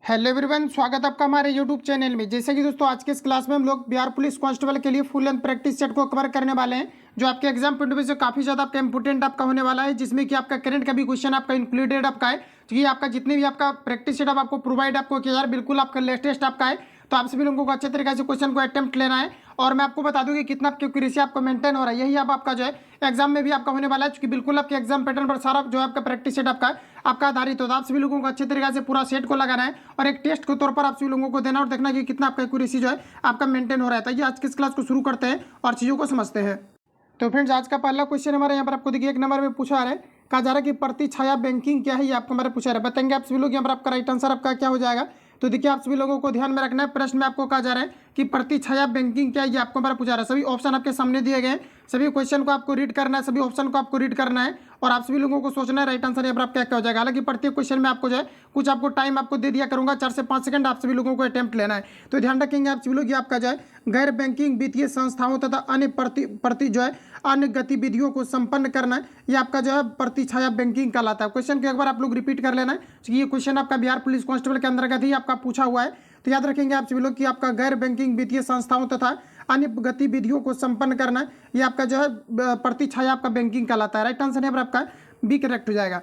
Hello everyone, स्वागत है आपका हमारे यूट्यूब चैनल में। जैसे कि दोस्तों आज के इस क्लास में हम लोग बिहार पुलिस कांस्टेबल के लिए फुल लेंथ प्रैक्टिस सेट को कवर करने वाले हैं, जो आपके एग्जाम पॉइंट ऑफ व्यू से काफी ज्यादा आपका इंपोर्टेंट आपका होने वाला है, जिसमें कि आपका करंट का भी क्वेश्चन आपका इंक्लूडेड आपका है। तो ये आपका जितने भी आपका प्रैक्टिस सेट आपको प्रोवाइड आपको किया जा रहा है, बिल्कुल आपका लेटेस्ट आपका है। तो आप सभी लोगों को अच्छे तरीके से क्वेश्चन को अटेम्प्ट लेना है। और मैं आपको बता दूं कि कितना आपकी एक्यूरेसी आपको मेंटेन हो रहा है, यही अब आपका जो है एग्जाम में भी आपका होने वाला है, क्योंकि बिल्कुल आपके एग्जाम पैटर्न पर सारा जो है आपका प्रैक्टिस सेट आपका आधारित होता है। आप सभी लोगों को अच्छे तरीके से पूरा सेट को लगाना है और एक टेस्ट के तौर पर आप सभी लोगों को देना और देखना कि कितना आपका एक्यूरेसी जो है आपका मेंटेन हो रहा है। तो ये आज की इस क्लास को शुरू करते हैं और चीज़ों को समझते हैं। तो फ्रेंड्स आज का पहला क्वेश्चन हमारे यहाँ पर आपको देखिए 1 नंबर में पूछा आ रहा है, कहा जा रहा है कि प्रति छाया बैंकिंग क्या है, ये आपको हमारे पूछा रहा है। बताएंगे आप सभी लोग यहाँ पर आपका राइट आंसर आपका क्या हो जाएगा। तो देखिए आप सभी लोगों को ध्यान में रखना है, प्रश्न में आपको कहा जा रहा है कि प्रति छाया बैंकिंग क्या है, ये आपको हमारा पूछा रहा है। सभी ऑप्शन आपके सामने दिए गए हैं, सभी क्वेश्चन को आपको रीड करना है, सभी ऑप्शन को आपको रीड करना है और आप सभी लोगों को सोचना है राइट आंसर यहाँ पर आपका क्या हो जाएगा। हालांकि प्रत्येक क्वेश्चन में आपको जो है कुछ आपको टाइम आपको दे दिया करूंगा, 4 से 5 सेकंड आप सभी लोगों को अटेम्प्ट लेना है। तो ध्यान रखेंगे आप सभी लोग, ये आपका जो है गैर बैंकिंग वित्तीय संस्थाओं तथा अन्य प्रति जो है अन्य गतिविधियों को संपन्न करना है, ये आपका जो है प्रति छाया बैंकिंग कहलाता है। क्वेश्चन को एक बार आप लोग रिपीट कर लेना है, ये क्वेश्चन आपका बिहार पुलिस कांस्टेबल के अंतर्गत ही आपका पूछा हुआ है। तो याद रखेंगे आप सभी लोग कि आपका गैर बैंकिंग वित्तीय संस्थाओं तथा अन्य गतिविधियों को संपन्न करना है, ये आपका जो है प्रति छाया आपका बैंकिंग कहलाता है। राइट आंसर यहाँ पर आपका बी करेक्ट हो जाएगा।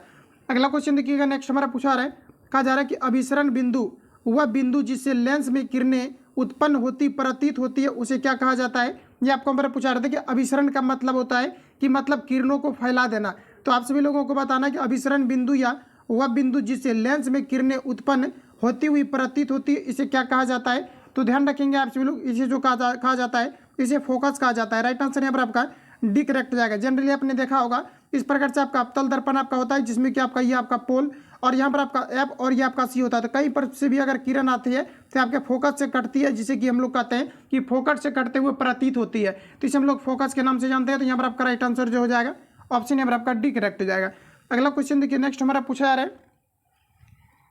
अगला क्वेश्चन देखिएगा, नेक्स्ट हमारा पूछा रहा है, कहा जा रहा है कि अभिसरण बिंदु वह बिंदु जिससे लेंस में किरणें उत्पन्न होती प्रतीत होती है उसे क्या कहा जाता है। ये आपको हमारा पूछा रहा था कि अभिसरण का मतलब होता है कि मतलब किरणों को फैला देना। तो आप सभी लोगों को बताना कि अभिसरण बिंदु या वह बिंदु जिससे लेंस में किरणें उत्पन्न होती हुई प्रतीत होती है, इसे क्या कहा जाता है। तो ध्यान रखेंगे आप सभी लोग, इसे जो कहा जाता है इसे फोकस कहा जाता है। राइट आंसर यहाँ पर आपका डी करेक्ट हो जाएगा। जनरली आपने देखा होगा इस प्रकार से आपका अवतल दर्पण आपका होता है, जिसमें कि आपका ये आपका पोल और यहाँ पर आपका एफ और ये आपका सी होता है। तो कहीं पर से भी अगर किरण आती है तो आपके फोकस से कटती है, जिसे कि हम लोग कहते हैं कि फोकस से कटते हुए प्रतीत होती है, तो इसे हम लोग फोकस के नाम से जानते हैं। तो यहाँ पर आपका राइट आंसर जो हो जाएगा ऑप्शन यहाँ पर आपका डी करेक्ट हो जाएगा। अगला क्वेश्चन देखिए, नेक्स्ट हमारा पूछा जा रहा है,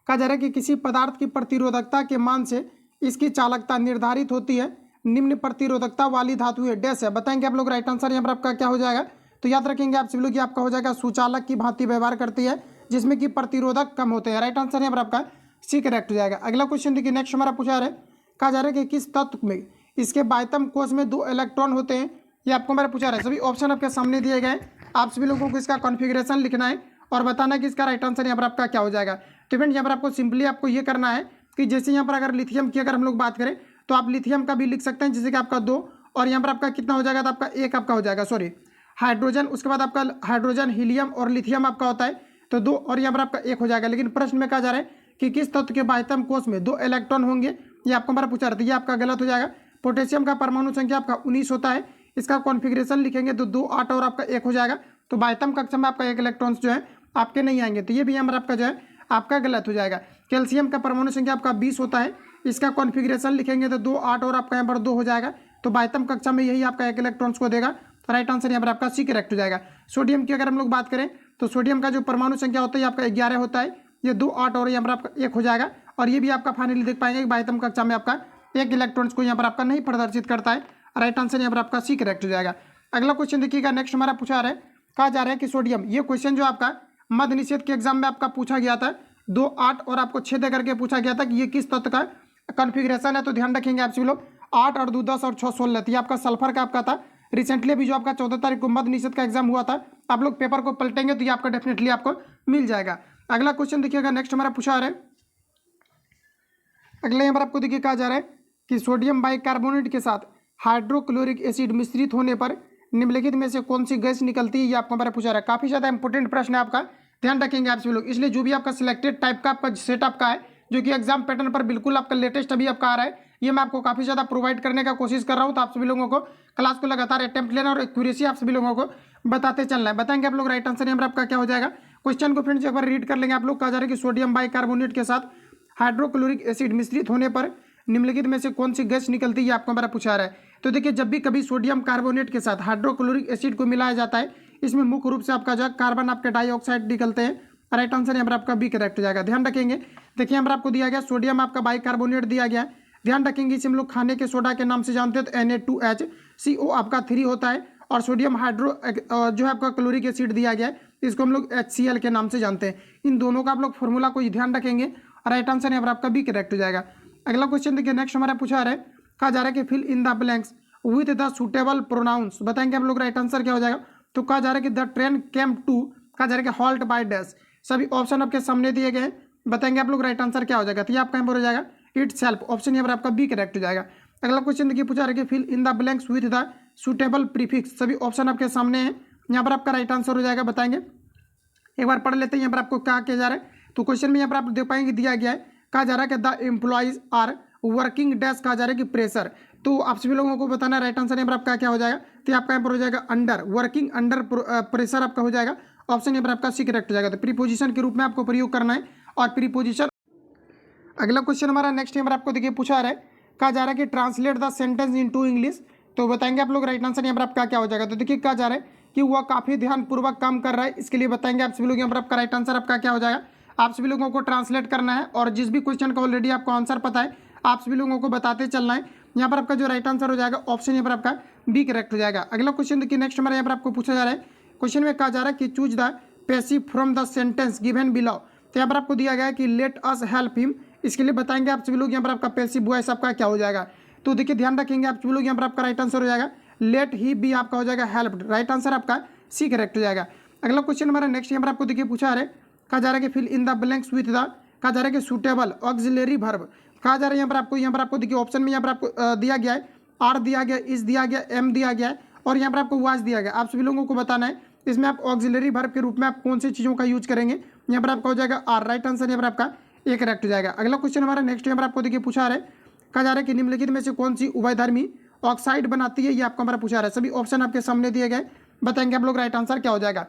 कहा जा रहा है कि किसी पदार्थ की प्रतिरोधकता के मान से इसकी चालकता निर्धारित होती है, निम्न प्रतिरोधकता वाली धातु है डैश है। बताएंगे आप लोग राइट आंसर यहाँ पर आपका क्या हो जाएगा। तो याद रखेंगे आप सभी लोग, आपका हो जाएगा सुचालक की भांति व्यवहार करती है, जिसमें कि प्रतिरोधक कम होते हैं। राइट आंसर यहाँ पर आपका सी करेक्ट हो जाएगा। अगला क्वेश्चन देखिए, नेक्स्ट हमारा पूछा रहा है, कहा जा रहा है कि किस तत्व में इसके बाह्यतम कोश में 2 इलेक्ट्रॉन होते हैं, ये आपको हमारा पूछा रहा है। सभी ऑप्शन आपके सामने दिए गए, आप सभी लोगों को इसका कॉन्फ़िगरेशन लिखना है और बताना कि इसका राइट आंसर यहाँ पर आपका क्या हो जाएगा। तो फ्रेंड यहाँ पर आपको सिंपली आपको ये करना है कि जैसे यहाँ पर अगर लिथियम की अगर हम लोग बात करें तो आप लिथियम का भी लिख सकते हैं, जैसे कि आपका 2 और यहाँ पर आपका कितना हो जाएगा, तो आपका 1 आपका हो जाएगा, सॉरी हाइड्रोजन, उसके बाद आपका हाइड्रोजन हीलियम और लिथियम आपका होता है, तो 2 और यहाँ पर आपका 1 हो जाएगा। लेकिन प्रश्न में कहा जा रहा है कि किस तत्व के बाह्यतम कोश में 2 इलेक्ट्रॉन होंगे, ये आपको हमारा पूछा रहा था, ये आपका गलत हो जाएगा। पोटेशियम का परमाणु संख्या आपका 19 होता है, इसका कॉन्फ़िगरेशन लिखेंगे तो 2 8 और आपका 1 हो जाएगा। तो बाह्यतम कक्षा में आपका 1 इलेक्ट्रॉन्स जो है आपके नहीं आएंगे, तो ये भी यहाँ पर आपका जो है आपका गलत हो जाएगा। कैल्शियम का परमाणु संख्या आपका 20 होता है, इसका कॉन्फ़िगरेशन लिखेंगे तो 2 8 और आपका यहाँ पर 2 हो जाएगा। तो बाह्यतम कक्षा में यही आपका 1 इलेक्ट्रॉन्स को देगा। राइट आंसर यहाँ पर आपका सी करेक्ट हो जाएगा। सोडियम की अगर हम लोग बात करें तो सोडियम का जो परमाणु संख्या होता है आपका 11 होता है, ये 2 8 और यहाँ पर आपका 1 हो जाएगा। और ये भी आपका फाइनली देख पाएंगे कि बाह्यतम कक्षा में आपका 1 इलेक्ट्रॉन्स को यहाँ पर आपका नहीं प्रदर्शित करता है। राइट आंसर यहाँ पर आपका सी करेक्ट हो जाएगा। अगला क्वेश्चन देखिएगा, नेक्स्ट हमारा पूछा रहा है, कहा जा रहा है कि सोडियम, ये क्वेश्चन जो आपका मध्य निषेध के एग्जाम में आपका पूछा गया था, 2 8 और आपको 6 दे करके पूछा गया था कि ये किस तत्व का कॉन्फ़िगरेशन है। तो ध्यान रखेंगे आप सभी लोग, 8 और 2 10 और 6 16, ये आपका सल्फर का आपका था। रिसेंटली अभी जो आपका 14 तारीख को मध्य निषेध का एग्जाम हुआ था, आप लोग पेपर को पलटेंगे तो ये आपका डेफिनेटली आपको मिल जाएगा। अगला क्वेश्चन देखिएगा, नेक्स्ट हमारा पूछा रहा है, अगले यहाँ पर आपको देखिए कहा जा रहा है कि सोडियम बाइकार्बोनेट के साथ हाइड्रोक्लोरिक एसिड मिश्रित होने पर निम्नलिखित में से कौन सी गैस निकलती है, ये आपको हमारा पूछा रहा है। काफी ज्यादा इंपॉर्टेंट प्रश्न है आपका, ध्यान रखेंगे आप सभी लोग। इसलिए जो भी आपका सिलेक्टेड टाइप का आपका सेट आपका है, जो कि एग्जाम पैटर्न पर बिल्कुल आपका लेटेस्ट अभी आपका आ रहा है, ये मैं आपको काफी ज्यादा प्रोवाइड करने का कोशिश कर रहा हूँ। तो आप सभी लोगों को क्लास को लगातार अटेम्प्ट लेना और एक्यूरेसी आप सभी लोगों को बताते चलना है। बताएंगे आप लोग राइट आंसर यहाँ पर आपका क्या हो जाएगा। क्वेश्चन को फ्रेंड्स एक बार रीड कर लेंगे आप लोग। कहा जा रहा है कि सोडियम बाइकार्बोनेट के साथ हाइड्रोक्लोरिक एसिड मिश्रित होने पर निम्नलिखित में से कौन सी गैस निकलती है, ये आपको हमारा पूछा रहा है। तो देखिए, जब भी कभी सोडियम कार्बोनेट के साथ हाइड्रोक्लोरिक एसिड को मिलाया जाता है, इसमें मुख्य रूप से आपका जो कार्बन आपके डाइऑक्साइड निकलते हैं। राइट आंसर यहाँ पर आपका बी करेक्ट हो जाएगा। ध्यान रखेंगे, देखिए यहाँ पर आपको दिया गया सोडियम आपका बाइकार्बोनेट दिया गया। ध्यान रखेंगे, इसे हम लोग खाने के सोडा के नाम से जानते हैं। तो Na2HCO आपका 3 होता है और सोडियम हाइड्रो जो है आपका क्लोरिक एसिड दिया गया है, इसको हम लोग HCl के नाम से जानते हैं। इन दोनों का आप लोग फॉर्मूला को ध्यान रखेंगे राइट आंसर यहाँ पर आपका बी करेक्ट हो जाएगा। अगला क्वेश्चन देखिए, नेक्स्ट हमारा पूछा है, कहा जा रहा है कि fill in the blanks with the suitable pronouns. बताएंगे आप लोग राइट आंसर क्या हो जाएगा। तो कहा जा रहा है कि द ट्रेन केम टू, कहा जा रहा है कि हॉल्ट बाय डैश। सभी ऑप्शन आपके सामने दिए गए हैं, बताएंगे आप लोग राइट आंसर क्या हो जाएगा। तो ये आपका यहाँ पर हो जाएगा इट सेल्फ, ऑप्शन यहाँ पर आपका बी करेक्ट हो जाएगा। अगला क्वेश्चन देखिए, पूछा है कि fill in the blanks with the suitable prefix. सभी ऑप्शन आपके सामने हैं, यहाँ पर आपका राइट आंसर हो जाएगा। बताएंगे, एक बार पढ़ लेते हैं यहाँ पर आपको क्या किया जा रहा है। तो क्वेश्चन में यहाँ पर आप देख पाएंगे दिया गया है, कहा जा रहा है कि the employees are working dash, कहा जा रहा है कि प्रेशर। तो आप सभी लोगों को बताना है राइट आंसर यहाँ पर आपका क्या हो जाएगा। तो आपका यहाँ पर हो जाएगा अंडर, वर्किंग अंडर प्रेशर आपका हो जाएगा, ऑप्शन यहाँ पर आपका सी करेक्ट हो जाएगा। तो प्रीपोजिशन के रूप में आपको प्रयोग करना है और प्रीपोजिशन। अगला क्वेश्चन हमारा नेक्स्ट यहाँ पर आपको देखिए पूछा रहा है, कहा जा रहा है कि translate the sentence into English. तो बताएंगे आप लोग राइट आंसर यहाँ पर आपका क्या हो जाएगा। तो देखिए कहा जा रहा है कि वह काफ़ी ध्यानपूर्वक काम कर रहा है, इसके लिए बताएंगे आप सभी लोग यहाँ पर आपका राइट आंसर आपका क्या हो जाएगा। आप सभी लोगों को ट्रांसलेट करना है और जिस भी क्वेश्चन का ऑलरेडी आपको आंसर पता है आप सभी लोगों को बताते चलना है। यहाँ पर आपका जो राइट आंसर हो जाएगा ऑप्शन यहाँ पर आपका बी करेक्ट हो जाएगा। अगला क्वेश्चन देखिए, नेक्स्ट हमारे यहाँ पर आपको पूछा जा रहा है, क्वेश्चन में कहा जा रहा है कि choose the passive from the sentence given below. तो यहाँ पर आपको दिया गया है कि लेट अस हेल्प हिम, इसके लिए बताएंगे आप सभी लोग यहाँ पर आपका पैसिव वॉइस आपका क्या हो जाएगा। तो देखिए ध्यान रखेंगे आप सभी लोग, यहाँ पर आपका राइट आंसर हो जाएगा लेट ही बी, आपका हो जाएगा हेल्प्ड, राइट आंसर आपका सी करेक्ट हो जाएगा। अगला क्वेश्चन हमारा नेक्स्ट यहाँ पर आपको देखिए पूछा है, कहा जा रहा है कि fill in the blanks with the, कहा जा रहा है कि सुटेबल ऑक्सिलरी वर्ब। कहा जा रहा है यहाँ पर आपको देखिए ऑप्शन में यहाँ पर आपको दिया गया है आर दिया गया, इस दिया गया, एम दिया गया है और यहाँ पर आपको वाज दिया गया। आप सभी लोगों को बताना है इसमें आप ऑक्सिलरी वर्ब के रूप में आप कौन सी चीज़ों का यूज करेंगे। यहाँ पर आपका हो जाएगा आर, राइट आंसर यहाँ पर आपका ए करेक्ट हो जाएगा। अगला क्वेश्चन हमारा नेक्स्ट यहाँ पर आपको देखिए पूछा है, कहा जा रहा है कि निम्नलिखित में से कौन सी उभयधर्मी ऑक्साइड बनाती है, ये आपको हमारा पूछा रहा है। सभी ऑप्शन आपके सामने दिए गए, बताएंगे आप लोग राइट आंसर क्या हो जाएगा।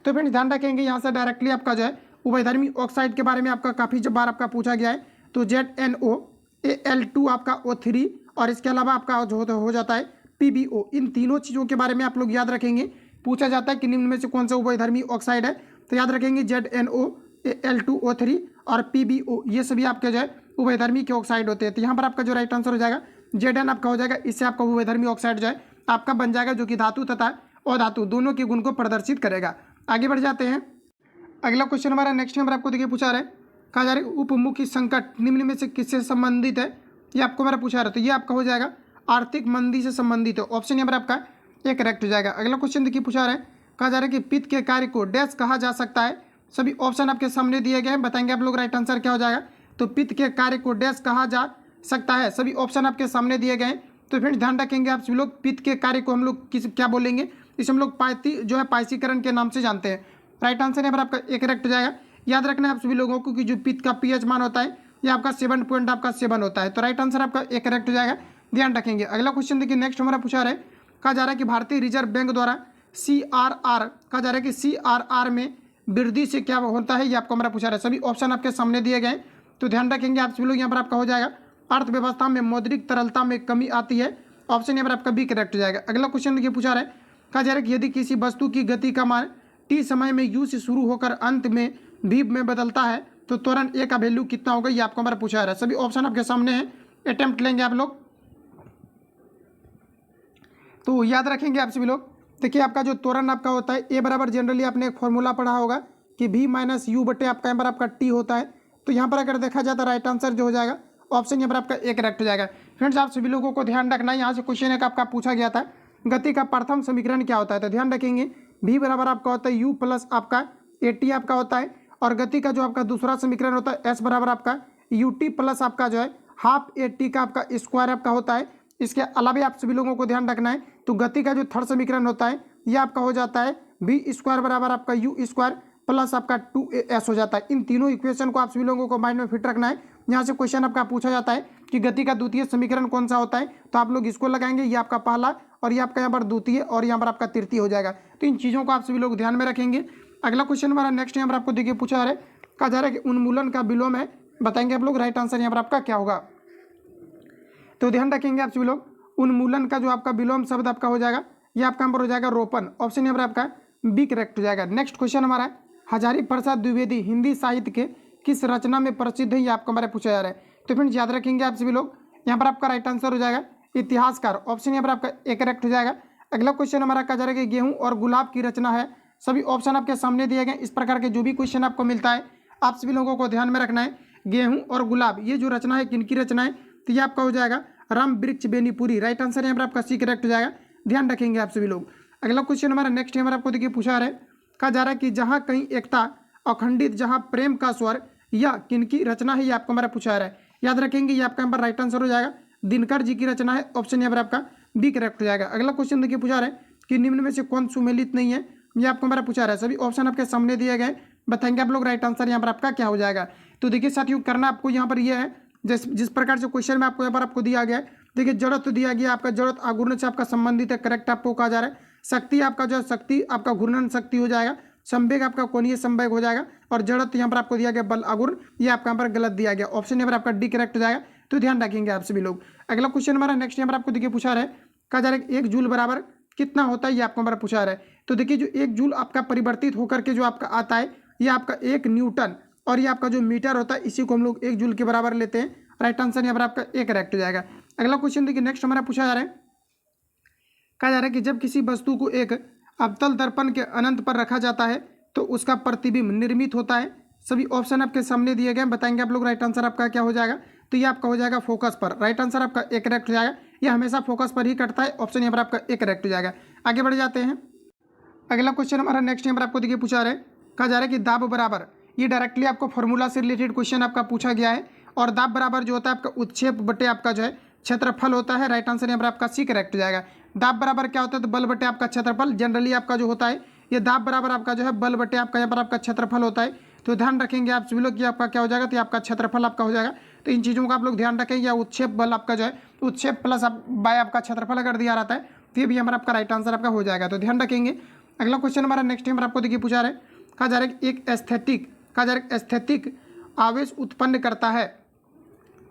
तो फ्रेंड्स ध्यान रखेंगे यहाँ से डायरेक्टली आपका जो है उभयधर्मी ऑक्साइड के बारे में आपका काफ़ी बार आपका पूछा गया है। तो ZnOAl2 आपका O3 और इसके अलावा आपका जो हो जाता है PbO, इन तीनों चीज़ों के बारे में आप लोग याद रखेंगे। पूछा जाता है कि निम्न में से कौन सा उभयधर्मी ऑक्साइड है, तो याद रखेंगे ZnOAl2O3 और PbO, ये सभी आपके जो है उभयधर्मी के ऑक्साइड होते हैं। तो यहाँ पर आपका जो राइट आंसर हो जाएगा Zn आपका हो जाएगा, इससे आपका उभयधर्मी ऑक्साइड जो है आपका बन जाएगा, जो कि धातु तथा अधातु दोनों के गुण को प्रदर्शित करेगा। आगे बढ़ जाते हैं। अगला क्वेश्चन हमारा नेक्स्ट नंबर आपको देखिए पूछा रहा है, कहा जा रहा है उपमुखी संकट निम्न में से किससे संबंधित है, ये आपको मेरा पूछा रहा है। तो ये आपका हो जाएगा आर्थिक मंदी से संबंधित है, ऑप्शन यहाँ पर आपका ये करेक्ट हो जाएगा। अगला क्वेश्चन देखिए पूछा रहा है, कहा जा रहा है कि पित्त के कार्य को डैश कहा जा सकता है। सभी ऑप्शन आपके सामने दिए गए हैं, बताएंगे आप लोग राइट आंसर क्या हो जाएगा। तो पित्त के कार्य को डैश कहा जा सकता है, सभी ऑप्शन आपके सामने दिए गए हैं। तो फ्रेंड्स ध्यान रखेंगे आप सभी लोग, पित्त के कार्य को हम लोग क्या बोलेंगे, इसे हम लोग पायती जो है पायसीकरण के नाम से जानते हैं। राइट आंसर यहाँ पर आपका एक करेक्ट हो जाएगा। याद रखना है आप सभी लोगों को कि जो पित्त का pH मान होता है ये आपका 7.7 होता है। तो राइट आंसर आपका एक करेक्ट हो जाएगा, ध्यान रखेंगे। अगला क्वेश्चन देखिए नेक्स्ट हमारा पूछा रहा है, कहा जा रहा है कि भारतीय रिजर्व बैंक द्वारा CRR, कहा जा रहा है कि CRR में वृद्धि से क्या होता है, ये आपको हमारा पूछा रहा है। सभी ऑप्शन आपके सामने दिए गए, तो ध्यान रखेंगे आप सभी लोग। यहाँ पर आपका हो जाएगा अर्थव्यवस्था में मौद्रिक तरलता में कमी आती है, ऑप्शन यहाँ पर आपका बी करेक्ट हो जाएगा। अगला क्वेश्चन देखिए पूछा रहा है, कहा जा रहा है कि यदि किसी वस्तु की गति का मान t समय में u से शुरू होकर अंत में v में बदलता है तो त्वरण a का वैल्यू कितना होगा, ये आपको हमारा पूछा रहा है। सभी ऑप्शन आपके सामने हैं, अटेम्प्ट लेंगे आप लोग। तो याद रखेंगे आप सभी लोग, देखिए आपका जो त्वरण आपका होता है a बराबर, जनरली आपने एक फॉर्मूला पढ़ा होगा कि v माइनस यू बटे आपका यहाँ पर आपका t होता है। तो यहाँ पर अगर देखा जाए तो राइट आंसर जो हो जाएगा ऑप्शन यहाँ पर आपका एक करेक्ट हो जाएगा। फ्रेंड्स आप सभी लोगों को ध्यान रखना है, यहाँ से क्वेश्चन एक आपका पूछा गया था गति का प्रथम समीकरण क्या होता है। तो ध्यान रखेंगे v बराबर आपका होता है u प्लस आपका at आपका होता है, और गति का जो आपका दूसरा समीकरण होता है s बराबर आपका ut प्लस आपका जो है हाफ at का आपका स्क्वायर आपका होता है। इसके अलावा आप सभी लोगों को ध्यान रखना है, तो गति का जो थर्ड समीकरण होता है ये आपका हो जाता है v स्क्वायर बराबर आपका u स्क्वायर प्लस आपका 2as हो जाता है। इन तीनों इक्वेशन को आप सभी लोगों को माइंड में फिट रखना है। यहाँ से क्वेश्चन आपका पूछा जाता है कि गति का द्वितीय समीकरण कौन सा होता है, तो आप लोग इसको लगाएंगे, ये आपका पहला और ये आपका यहाँ पर द्वितीय और यहाँ पर आपका तृतीय हो जाएगा। तो इन चीज़ों को आप सभी लोग ध्यान में रखेंगे। अगला क्वेश्चन हमारा नेक्स्ट यहाँ पर आपको देखिए पूछा जा रहा है, कहा जा रहा है कि उन्मूलन का विलोम है, बताएंगे आप लोग राइट आंसर यहाँ पर आपका क्या होगा। तो ध्यान रखेंगे आप सभी लोग, उन्मूलन का जो आपका विलोम शब्द आपका हो जाएगा ये आपका यहाँ पर हो जाएगा रोपण, ऑप्शन यहाँ पर आपका बी करेक्ट हो जाएगा। नेक्स्ट क्वेश्चन हमारा है, हजारी प्रसाद द्विवेदी हिंदी साहित्य के किस रचना में प्रसिद्ध है, ये आपको हमारे पूछा जा रहा है। तो फ्रेंड्स याद रखेंगे आप सभी लोग, यहाँ पर आपका राइट आंसर हो जाएगा इतिहासकार, ऑप्शन यहाँ पर आपका एक करेक्ट हो जाएगा। अगला क्वेश्चन हमारा कहा जा रहा है कि गेहूं और गुलाब की रचना है, सभी ऑप्शन आपके सामने दिए गए। इस प्रकार के जो भी क्वेश्चन आपको मिलता है आप सभी लोगों को ध्यान में रखना है। गेहूं और गुलाब, ये जो रचना है किनकी रचना है? तो ये आपका हो जाएगा राम वृक्ष बेनीपुरी। राइट आंसर यहाँ पर आपका सी करेक्ट हो जाएगा, ध्यान रखेंगे आप सभी लोग। अगला क्वेश्चन हमारा नेक्स्ट हमारा आपको देखिए पूछा रहा है, कहा जा रहा है कि जहाँ कहीं एकता अखंडित जहाँ प्रेम का स्वर, या किनकी रचना है? ये आपको हमारा पूछा रहा है, याद रखेंगे ये आपका यहाँ पर राइट आंसर हो जाएगा दिनकर जी की रचना है। ऑप्शन यहाँ पर आपका बी करेक्ट हो जाएगा। अगला क्वेश्चन देखिए पूछा रहा है कि निम्न में से कौन सुमेलित नहीं है? ये आपको हमारा पूछा रहा है, सभी ऑप्शन आपके सामने दिए गए, बताएंगे आप लोग राइट आंसर यहाँ पर आपका क्या हो जाएगा। तो देखिए साथियों करना आपको यहाँ पर यह है, जिस प्रकार से क्वेश्चन में आपको यहाँ पर आपको दिया गया है, देखिए जड़त्व दिया गया आपका, जड़त्व आघूर्ण से आपका संबंधित है, करेक्ट आपको कहा जा रहा है। शक्ति आपका जो है शक्ति आपका घूर्णन शक्ति हो जाएगा, संवेग आपका कोणीय संवेग हो जाएगा, और जड़त्व यहाँ पर आपको दिया गया बल आघूर्ण, ये आपका यहाँ पर गलत दिया गया, ऑप्शन यहाँ पर आपका डी करेक्ट हो जाएगा। तो ध्यान रखेंगे आप सभी लोग। अगला क्वेश्चन हमारा नेक्स्ट यहाँ पर आपको देखिए पूछा रहा है, कहा जा रहा है 1 जूल बराबर कितना होता है? ये आपको हमारा पूछा रहा है। तो देखिए जो 1 जूल आपका परिवर्तित होकर के जो आपका आता है, ये आपका 1 न्यूटन, और ये आपका जो मीटर होता है इसी को हम लोग 1 जूल के बराबर लेते हैं। राइट आंसर यहाँ पर आपका ए करेक्ट हो जाएगा। अगला क्वेश्चन देखिए नेक्स्ट हमारा पूछा जा रहा है, कहा जा रहा है कि जब किसी वस्तु को एक अवतल दर्पण के अनंत पर रखा जाता है तो उसका प्रतिबिंब निर्मित होता है। सभी ऑप्शन आपके सामने दिए गए, बताएंगे आप लोग राइट आंसर आपका क्या हो जाएगा। तो ये आपका हो जाएगा फोकस पर। राइट आंसर आपका ए करेक्ट हो जाएगा, ये हमेशा फोकस पर ही कटता है, ऑप्शन यहाँ पर आपका ए करेक्ट हो जाएगा। आगे बढ़ जाते हैं। अगला क्वेश्चन हमारा नेक्स्ट यहाँ पर आपको देखिए पूछा रहा है, कहा जा रहा है कि दाब बराबर, ये डायरेक्टली आपको फॉर्मूला से रिलेटेड क्वेश्चन आपका पूछा गया है, और दाब बराबर जो होता है आपका उत्क्षेप बटे आपका जो है क्षेत्रफल होता है। राइट आंसर यहाँ पर आपका सी करेक्ट हो जाएगा। दाब बराबर क्या होता है? तो बल बटे आपका क्षेत्रफल, जनरली आपका जो होता है ये दाब बराबर आपका जो है बल बटे आपका यहाँ पर आपका क्षेत्रफल होता है। तो ध्यान रखेंगे आप सभी लोग कि आपका क्या हो जाएगा, तो ये आपका क्षेत्रफल आपका हो जाएगा। तो इन चीज़ों का आप लोग ध्यान रखेंगे, या उत्क्षेप बल आपका जो है उत्क्षेप प्लस आप बाय आपका क्षेत्रफल अगर दिया रहता है तो ये भी हमारा आपका राइट आंसर आपका हो जाएगा। तो ध्यान रखेंगे। अगला क्वेश्चन हमारा नेक्स्ट हमारा आपको देखिए पूछा रहा है, कहा जा रहा है एक एस्थेटिक, कहा जा रहा है एस्थेटिक आवेश उत्पन्न करता है।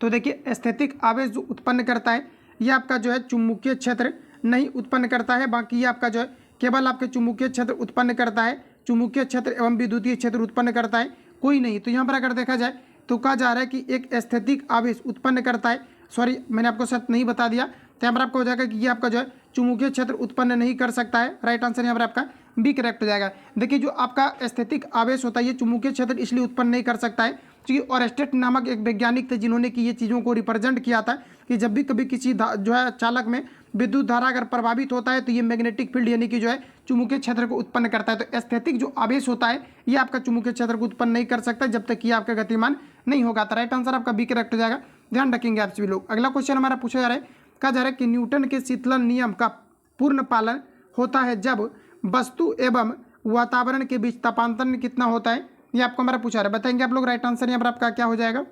तो देखिए एस्थेटिक आवेश जो उत्पन्न करता है ये आपका जो है चुंबकीय क्षेत्र नहीं उत्पन्न करता है, बाकी ये आपका जो है केवल आपके चुंबकीय क्षेत्र उत्पन्न करता है, चुंबकीय क्षेत्र एवं विद्युतीय क्षेत्र उत्पन्न करता है, कोई नहीं। तो यहाँ पर अगर देखा जाए तो कहा जा रहा है कि एक एस्थेटिक आवेश उत्पन्न करता है, सॉरी मैंने आपको सच नहीं बता दिया, तो यहाँ पर आपको हो जाएगा कि ये आपका जो है चुंबकीय क्षेत्र उत्पन्न नहीं कर सकता है। राइट आंसर यहाँ पर आपका बी करेक्ट हो जाएगा। देखिए जो आपका एस्थेटिक आवेश होता है ये चुंबकीय क्षेत्र इसलिए उत्पन्न नहीं कर सकता है क्योंकि ऑरेस्टेट नामक एक वैज्ञानिक थे जिन्होंने कि ये चीज़ों को रिप्रेजेंट किया था कि जब भी कभी किसी जो है चालक में विद्युत धारा अगर प्रभावित होता है तो ये मैग्नेटिक फील्ड यानी कि जो है चुंबकीय क्षेत्र को उत्पन्न करता है। तो एस्थेटिक जो आवेश होता है ये आपका चुंबकीय क्षेत्र को उत्पन्न नहीं कर सकता जब तक कि आपका गतिमान नहीं होगा। तो राइट आंसर आपका बी करेक्ट हो जाएगा, ध्यान रखेंगे आप सभी लोग। अगला क्वेश्चन हमारा पूछा जा रहा है, कहा जा रहा है कि न्यूटन के शीतलन नियम का पूर्ण पालन होता है जब वस्तु एवं वातावरण के बीच तापांतर कितना होता है? ये आपको हमारा पूछा रहा है, बताएंगे आप लोग राइट आंसर यहाँ पर आपका क्या हो जाएगा।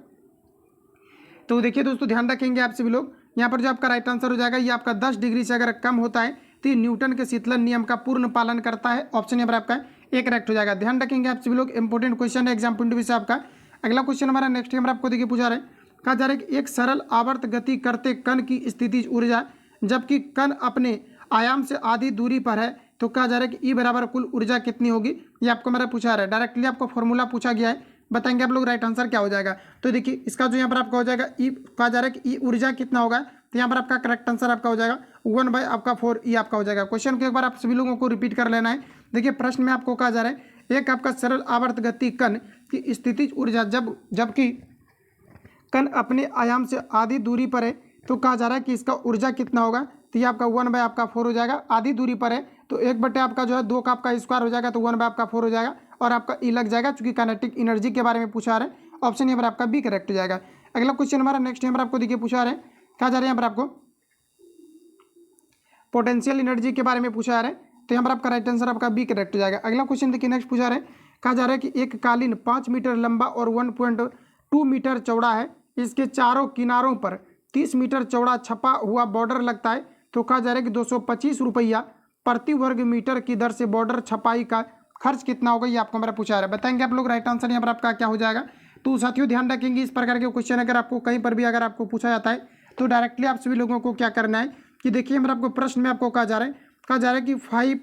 तो देखिए दोस्तों ध्यान रखेंगे आप सभी लोग, यहाँ पर जो आपका राइट आंसर हो जाएगा ये आपका 10 डिग्री से अगर कम होता है तो ये न्यूटन के शीतलन नियम का पूर्ण पालन करता है। ऑप्शन यहाँ पर आपका एक करेक्ट हो जाएगा, ध्यान रखेंगे आप सभी लोग, इंपॉर्टेंट क्वेश्चन है एग्जाम पॉइंट ऑफ व्यू से आपका। अगला क्वेश्चन हमारा नेक्स्ट यहाँ पर आपको देखिए पूछा रहा है, कहा जा रहा है कि एक सरल आवर्त गति करते कण की स्थितिज ऊर्जा जबकि कण अपने आयाम से आधी दूरी पर है तो कहा जा रहा है कि ई बराबर कुल ऊर्जा कितनी होगी? ये आपको मेरा पूछा रहा है, डायरेक्टली आपको फॉर्मूला पूछा गया है, बताएंगे आप लोग राइट आंसर क्या हो जाएगा। तो देखिए इसका जो यहाँ पर आपका हो जाएगा ई, कहा जा रहा है कि ई ऊर्जा कितना होगा, तो यहाँ पर आपका करेक्ट आंसर आपका हो जाएगा 1 आपका 4 ई आपका हो जाएगा। क्वेश्चन को एक बार आप सभी लोगों को रिपीट कर लेना है। देखिए प्रश्न में आपको कहा जा रहा है एक आपका सरल आवर्त गति कण की स्थितिज ऊर्जा जबकि कण अपने आयाम से आधी दूरी पर है तो कहा जा रहा है कि इसका ऊर्जा कितना होगा, तो ये आपका 1 आपका 4 हो जाएगा। आधी दूरी पर है तो 1 बटे आपका जो है 2 का आपका स्क्वायर हो जाएगा तो 1 आपका 4 हो जाएगा और आपका ई लग जाएगा चूंकि काइनेटिक एनर्जी के बारे में पूछा रहा है। ऑप्शन यहाँ पर आपका बी करेक्ट हो जाएगा। अगला क्वेश्चन हमारा नेक्स्ट यहाँ पर आपको देखिए पूछा रहे हैं, कहा जा रहा है यहाँ पर आपको पोटेंशियल एनर्जी के बारे में पूछा रहा है तो यहाँ पर आपका राइट आंसर आपका बी करेक्ट हो जाएगा। अगला क्वेश्चन देखिए नेक्स्ट पूछा रहे हैं, कहा जा रहा है कि एक कालीन 5 मीटर लंबा और 1.2 मीटर चौड़ा है, इसके चारों किनारों पर 30 मीटर चौड़ा छपा हुआ बॉर्डर लगता है तो कहा जा रहा है कि 225 रुपया प्रति वर्ग मीटर की दर से बॉर्डर छपाई का खर्च कितना होगा, ये आपको मेरा पूछा रहा है, बताएंगे आप लोग राइट आंसर यहाँ पर आपका क्या हो जाएगा। तो साथियों ध्यान रखेंगे इस प्रकार के क्वेश्चन अगर आपको कहीं पर भी अगर आपको पूछा जाता है तो डायरेक्टली आप सभी लोगों को क्या करना है कि देखिए हमारा आपको प्रश्न में आपको कहा जा रहा है कि 5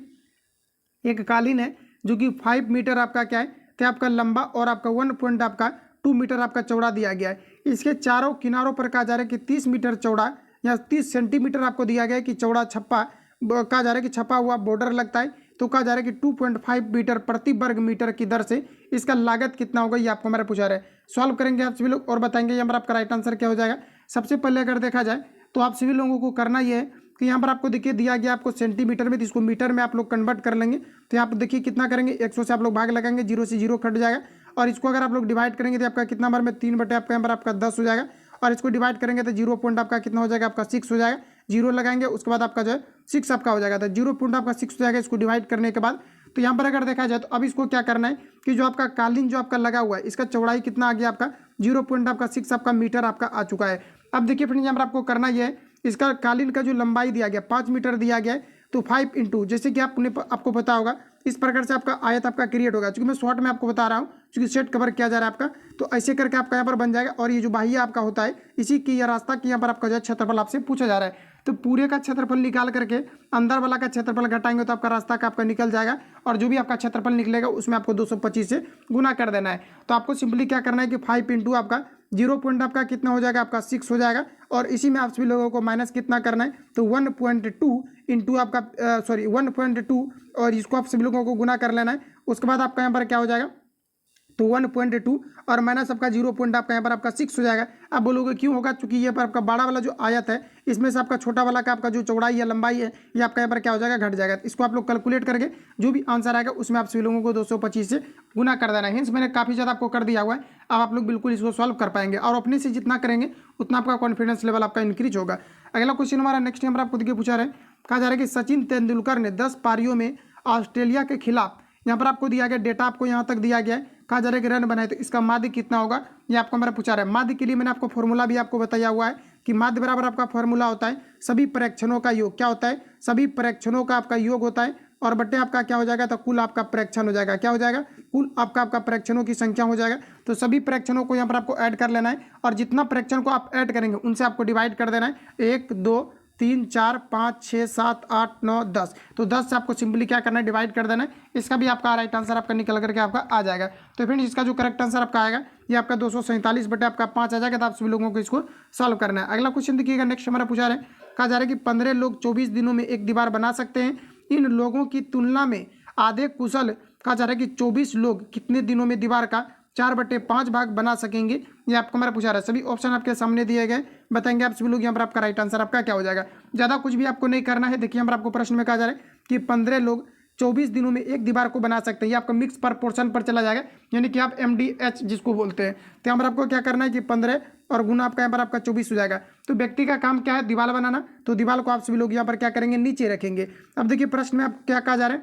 एक कालीन है जो कि 5 मीटर आपका क्या है तो आपका लंबा और आपका 1.2 मीटर आपका चौड़ा दिया गया है। इसके चारों किनारों पर कहा जा रहा है कि 30 मीटर चौड़ा या 30 सेंटीमीटर आपको दिया गया है कि चौड़ा छप्पा कहा जा रहा है कि छपा हुआ बॉर्डर लगता है तो कहा जा रहा है कि 2.5 मीटर प्रति वर्ग मीटर की दर से इसका लागत कितना होगा, ये आपको हमारा पूछा रहा है। सॉल्व करेंगे आप सभी लोग और बताएंगे यहाँ पर आपका राइट आंसर क्या हो जाएगा। सबसे पहले अगर देखा जाए तो आप सभी लोगों को करना ये है कि यहाँ पर आपको देखिए दिया गया आपको सेंटीमीटर में, तो इसको मीटर में आप लोग कन्वर्ट कर लेंगे। तो यहाँ पर देखिए कितना करेंगे, 100 से आप लोग भाग लगाएंगे, 0 से 0 कट जाएगा, और इसको अगर आप लोग डिवाइड करेंगे तो आपका कितना बार में 3 बटे आपका यहाँ पर आपका 10 हो जाएगा, और इसको डिवाइड करेंगे तो 0 पॉइंट आपका कितना हो जाएगा, आपका 6 हो जाएगा। 0 लगाएंगे उसके बाद आपका जो है 6 आपका हो जाएगा, तो 0 पॉइंट आपका 6 हो जाएगा इसको डिवाइड करने के बाद। तो यहाँ पर अगर देखा जाए तो अब इसको क्या करना है कि जो आपका कालीन जो आपका लगा हुआ है इसका चौड़ाई कितना आ गया आपका 0 पॉइंट आपका 6 आपका मीटर आपका आ चुका है। अब देखिए फ्रेंड्स यहाँ पर आपको करना यह है, इसका कालीन का जो लंबाई दिया गया 5 मीटर दिया गया है, तो 5 इंटू जैसे कि आपको पता होगा इस प्रकार से आपका आयत आपका क्रिएट होगा। चूंकि मैं शॉर्ट में आपको बता रहा हूँ, क्योंकि सेट कवर किया जा रहा है आपका, तो ऐसे करके आपका यहाँ पर बन जाएगा। और ये जो बाह्य आपका होता है इसी की यह रास्ता कि यहाँ पर आपका जो है क्षेत्रफल आपसे पूछा जा रहा है, तो पूरे का क्षेत्रफल निकाल करके अंदर वाला का क्षेत्रफल घटाएंगे तो आपका रास्ता का आपका निकल जाएगा, और जो भी आपका क्षेत्रफल निकलेगा उसमें आपको 225 से गुना कर देना है। तो आपको सिंपली क्या करना है कि 5 इंटू आपका 0 पॉइंट आपका कितना हो जाएगा, आपका 6 हो जाएगा, और इसी में आप सभी लोगों को माइनस कितना करना है, तो 1.2 इंटू आपका 1.2, और इसको आप सभी लोगों को गुना कर लेना है। उसके बाद आपका यहाँ पर क्या हो जाएगा, तो 1.2 और माइनस आपका 0 पॉइंट आपका यहाँ पर आपका 6 हो जाएगा। आप बोलोगे क्यों होगा, क्योंकि ये पर आपका बड़ा वाला जो आयत है इसमें से आपका छोटा वाला का आपका जो चौड़ाई है लंबाई है ये आपका यहाँ पर क्या हो जाएगा, घट जाएगा। इसको आप लोग कैलकुलेट करके जो भी आंसर आएगा उसमें आप सभी लोगों को 225 से गुना कर देना है। हिंस मैंने काफ़ी ज़्यादा आपको कर दिया हुआ है, अब आप लोग बिल्कुल इसको सॉल्व कर पाएंगे, और अपने से जितना करेंगे उतना आपका कॉन्फिडेंस लेवल आपका इंक्रीज होगा। अगला क्वेश्चन हमारा नेक्स्ट नंबर आपको देखिए पूछा रहे, कहा जा रहा है कि सचिन तेंदुलकर ने 10 पारियों में ऑस्ट्रेलिया के खिलाफ, यहाँ पर आपको दिया गया डेटा, आपको यहाँ तक दिया गया है, कहा जा रहा है कि रन बनाए, तो इसका माध्य कितना होगा ये आपको हमारा पूछा रहा है। माध्य के लिए मैंने आपको फॉर्मूला भी आपको बताया हुआ है कि माध्य बराबर आपका फॉर्मूला होता है सभी प्रेक्षणों का योग, क्या होता है, सभी प्रेक्षणों का आपका योग होता है, और बट्टे आपका क्या हो जाएगा, तो कुल आपका प्रेक्षण हो जाएगा, क्या हो जाएगा, कुल आपका प्रेक्षणों की संख्या हो जाएगा। तो सभी प्रेक्षणों को यहाँ पर आपको ऐड कर लेना है, और जितना प्रेक्षण को आप ऐड करेंगे उनसे आपको डिवाइड कर देना है। 1 2 3 4 5 6 7 8 9 10, तो 10 से आपको सिंपली क्या करना है, डिवाइड कर देना है। इसका भी आपका राइट आंसर आपका निकल करके आपका आ जाएगा। तो फ्रेंड्स इसका जो करेक्ट आंसर आपका आएगा ये आपका 247 बटे आपका 5 आ जाएगा। तो आप सभी लोगों को इसको सॉल्व करना है। अगला क्वेश्चन देखिएगा, नेक्स्ट हमारा पूछा रहे, कहा जा रहा है कि 15 लोग 24 दिनों में एक दीवार बना सकते हैं। इन लोगों की तुलना में आधे कुशल, कहा जा रहा है कि 24 लोग कितने दिनों में दीवार का 4/5 भाग बना सकेंगे, ये आपको हमारा पूछा रहा है। सभी ऑप्शन आपके सामने दिए गए, बताएंगे आप सभी लोग यहाँ पर आपका राइट आंसर आपका क्या हो जाएगा। ज़्यादा कुछ भी आपको नहीं करना है। देखिए यहाँ पर आपको प्रश्न में कहा जा रहा है कि 15 लोग 24 दिनों में एक दीवार को बना सकते हैं, ये आपका मिक्स प्रपोर्शन पर चला जाएगा, यानी कि आप MDH जिसको बोलते हैं। तो यहाँ पर आपको क्या करना है कि 15 और गुना आपका यहाँ पर आपका 24 हो जाएगा। तो व्यक्ति का काम क्या है, दीवार बनाना, तो दीवार को आप सभी लोग यहाँ पर क्या करेंगे, नीचे रखेंगे। अब देखिए प्रश्न में आप क्या कहा जा रहा है,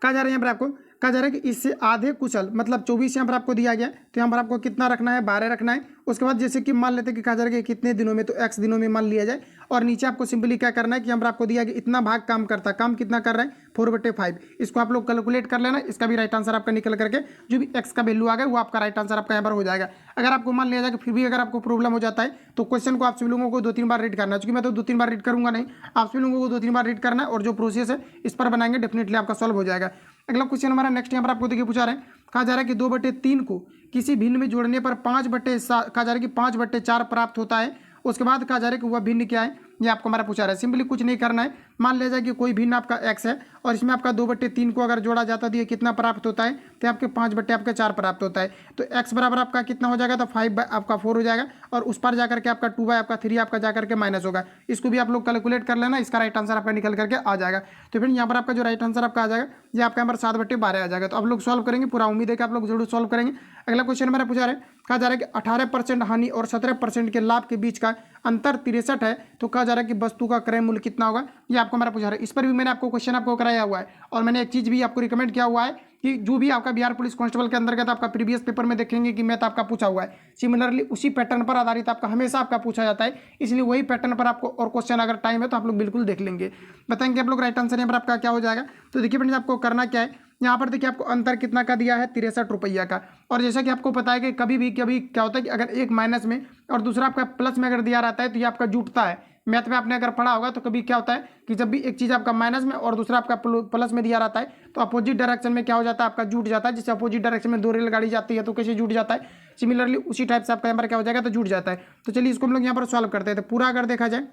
कहा जा रहा है यहाँ पर आपको कहा जा रहा है कि इससे आधे कुशल, मतलब 24 यहाँ पर आपको दिया गया, तो यहाँ पर आपको कितना रखना है, 12 रखना है। उसके बाद जैसे कि मान लेते हैं कि कहा जा रहा है कि कितने दिनों में, तो x दिनों में मान लिया जाए, और नीचे आपको सिंपली क्या करना है कि यहाँ पर आपको दिया गया इतना भाग काम करता है, काम कितना कर रहा है 4/5। इसको आप लोग कैलकुलेट कर लेना, इसका भी राइट आंसर आपका निकल करके जो भी x का वैल्यू आ गया वो आपका राइट आंसर आपका यहाँ पर हो जाएगा। अगर आपको मान लिया जाए कि फिर भी अगर आपको प्रॉब्लम हो जाता है तो क्वेश्चन को आप सभी लोगों को 2-3 बार रीड करना है, क्योंकि मैं तो 2-3 बार रीड करूंगा नहीं, आप सभी लोगों को 2-3 बार रीड करना है, और जो प्रोसेस है इस पर बनाएंगे डेफिनेटली आपका सॉल्व हो जाएगा। अगला क्वेश्चन हमारा नेक्स्ट यहाँ पर आपको देखिए पूछा रहे, कहा जा रहा है कि 2/3 को किसी भिन्न में जोड़ने पर 5/7, कहा जा रहा है कि 5/4 प्राप्त होता है। उसके बाद कहा जा रहा है कि वह भिन्न क्या है, ये आपको हमारा पूछा रहा है। सिंपली कुछ नहीं करना है, मान लिया जाए कि कोई भिन्न आपका x है, और इसमें आपका 2/3 को अगर जोड़ा जाता है तो ये कितना प्राप्त होता है, तो आपके 5/4 प्राप्त होता है। तो x बराबर आपका कितना हो जाएगा, तो 5/4 हो जाएगा, और उस पर जाकर के आपका 2/3 आपका जाकर के माइनस होगा। इसको भी आप लोग कैलकुलेट कर लेना, इसका राइट आंसर आपका निकल करके आ जाएगा। तो फिर यहाँ पर आपका जो राइट आंसर आपका आ जाएगा ये आपका यहाँ पर 7/12 आ जाएगा। तो आप लोग सॉल्व करेंगे, पूरा उम्मीद है कि आप लोग जरूर सॉल्व करेंगे। अगला क्वेश्चन हमारा पूछा रहा है, कहा जा रहा है कि 18% हानि और 17% के लाभ के बीच का अंतर 63 है, तो कहा जा रहा है कि वस्तु का क्रय मूल्य कितना होगा, ये आपको हमारा पूछा रहा है। इस पर भी मैंने आपको क्वेश्चन आपको कराया हुआ है, और मैंने एक चीज़ भी आपको रिकमेंड किया हुआ है कि जो भी आपका बिहार पुलिस कांस्टेबल के अंतर्गत आपका प्रीवियस पेपर में देखेंगे कि मैथ आपका पूछा हुआ है, सिमिलरली उसी पैटर्न पर आधारित आपका हमेशा आपका पूछा जाता है, इसलिए वही पैटर्न पर आपको और क्वेश्चन अगर टाइम है तो आप लोग बिल्कुल देख लेंगे, बताएंगे आप लोग राइट आंसर यहाँ पर आपका क्या हो जाएगा। तो देखिए फ्रेंड्स आपको करना क्या है, यहाँ पर देखिए आपको अंतर कितना का दिया है, 63 रुपया का। और जैसा कि आपको पता है कि कभी क्या होता है कि अगर एक माइनस में और दूसरा आपका प्लस में अगर दिया रहता है तो ये आपका जुटता है। मैथ में आपने अगर पढ़ा होगा तो कभी क्या होता है कि जब भी एक चीज़ आपका माइनस में और दूसरा आपका प्लस में दिया रहता है तो अपोजिट डायरेक्शन में क्या हो जाता है, आपका जुट जाता है। जैसे अपोजिट डायरेक्शन में 2 रेलगाड़ी जाती है तो कैसे जुट जाता है, सिमिलरली उसी टाइप से आपका यहाँ पर क्या हो जाएगा, तो जुट जाता है। तो चलिए इसको हम लोग यहाँ पर सॉल्व करते हैं। तो पूरा अगर देखा जाए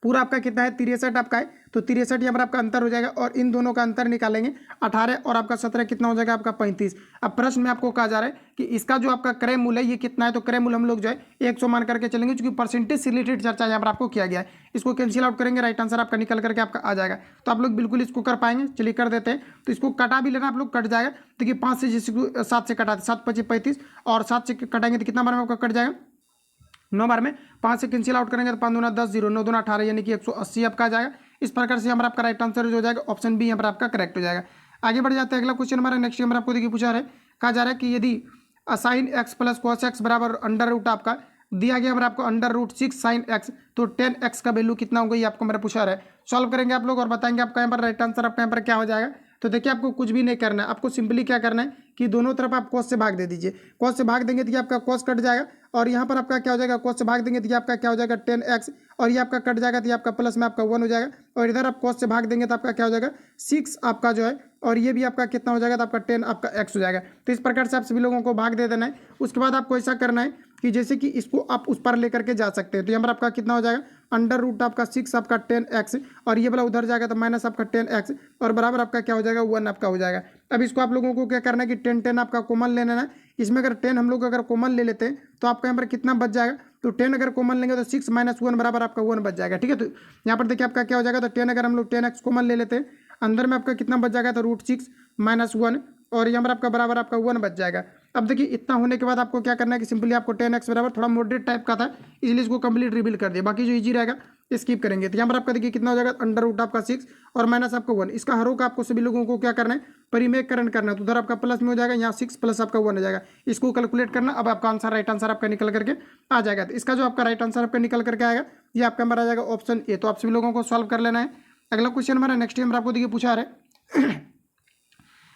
पूरा आपका कितना है 63 आपका है, तो 63 यहाँ पर आपका अंतर हो जाएगा और इन दोनों का अंतर निकालेंगे 18 और आपका 17 कितना हो जाएगा आपका 35। अब प्रश्न में आपको कहा जा रहा है कि इसका जो आपका क्रय मूल्य है ये कितना है, तो क्रय मूल्य हम लोग जो है 100 मान करके चलेंगे, क्योंकि परसेंटेज से रिलेटेड चर्चा यहाँ पर आपको किया गया है। इसको कैंसिल आउट करेंगे, राइट आंसर आपका निकल करके आपका आ जाएगा। तो आप लोग बिल्कुल इसको कर पाएंगे, चलिए कर देते हैं। तो इसको कटा भी लेना आप लोग, कट जाएगा। देखिए 5 से जैसे 7 से कटाते 7 25 35 और 7 से कटाएंगे तो कितना बार में आपका कट जाएगा 9 बार में। 5 से कैंसिल आउट करेंगे तो 5 दूना 10, 0 9 दूना 18 यानी कि 180 आपका आ जाएगा। इस प्रकार से हमारा आपका राइट आंसर जो हो जाएगा ऑप्शन बी यहाँ पर आपका करेक्ट हो जाएगा। आगे बढ़ जाते हैं, अगला क्वेश्चन हमारा नेक्स्ट नंबर आपको देखिए पूछा है, कहा जा रहा है कि यदि sine x plus cos x बराबर अंडर रूट आपका दिया गया हमारा आपको अंडर रूट 6 साइन एक्स, तो 10 एक्स का वैल्यू कितना होगा ये आपको मेरा पूछा रहा है। सॉल्व करेंगे आप लोग और बताएंगे आपका यहाँ पर राइट आंसर आपका यहाँ पर क्या हो जाएगा। तो देखिए आपको कुछ भी नहीं करना है, आपको सिंपली क्या करना है कि दोनों तरफ आप कॉस से भाग दे दीजिए। कॉस से भाग देंगे तो ये आपका कॉस कट जाएगा और यहाँ पर आपका क्या हो जाएगा, कॉस से भाग देंगे तो ये आपका क्या हो जाएगा 10x और ये आपका कट जाएगा तो ये आपका प्लस में आपका 1 हो जाएगा और इधर आप कॉस से भाग देंगे तो आपका क्या हो जाएगा 6 आपका जो है और ये भी आपका कितना हो जाएगा तो आपका 10 आपका x हो जाएगा। तो इस प्रकार से आप सभी लोगों को भाग दे देना है। उसके बाद आपको ऐसा करना है कि जैसे कि इसको आप उस पर लेकर के जा सकते हैं। तो यहाँ पर आपका कितना हो जाएगा अंडर रूट आपका 6 आपका 10x और ये वाला उधर जाएगा तो माइनस आपका 10x और बराबर आपका क्या हो जाएगा 1 आपका हो जाएगा। अब इसको आप लोगों को क्या करना है कि 10 10 आपका कॉमन लेना है। इसमें अगर 10 हम लोग अगर कॉमन ले लेते हैं तो आपका यहाँ पर कितना बच जाएगा, तो 10 अगर कॉमन लेंगे तो 6 माइनस 1 बराबर आपका 1 बच जाएगा। ठीक है, तो यहाँ पर देखिए आपका क्या हो जाएगा, तो 10 अगर हम लोग 10x कॉमन ले लेते हैं अंदर में आपका कितना बच जाएगा, तो रूट 6 माइनस 1 और यहाँ पर आपका बराबर आपका 1 बच जाएगा। अब देखिए इतना होने के बाद आपको क्या करना है कि सिंपली आपको 10x बराबर थोड़ा मॉडरेट टाइप का था इसलिए इसको कंप्लीट रिवील कर दिया, बाकी जो इजी रहेगा स्किप करेंगे। तो यहाँ पर आपका देखिए कितना हो जाएगा अंडर रूट आपका 6 और माइनस आपका 1। इसका हरों का आपको सभी लोगों को क्या करना है परिमेयकरण करना है, तो उधर आपका प्लस में हो जाएगा, यहाँ 6 प्लस आपका 1 हो जाएगा। इसको कैलकुलेट करना, अब आपका आंसर राइट आंसर आपका निकल करके आ जाएगा। तो इसका जो आपका राइट आंसर आपका निकल करके आएगा ये आपका नंबर आ जाएगा ऑप्शन ए। तो आप सभी लोगों को सॉल्व कर लेना है। अगला क्वेश्चन हमारा नेक्स्ट नंबर आपको देखिए पूछा है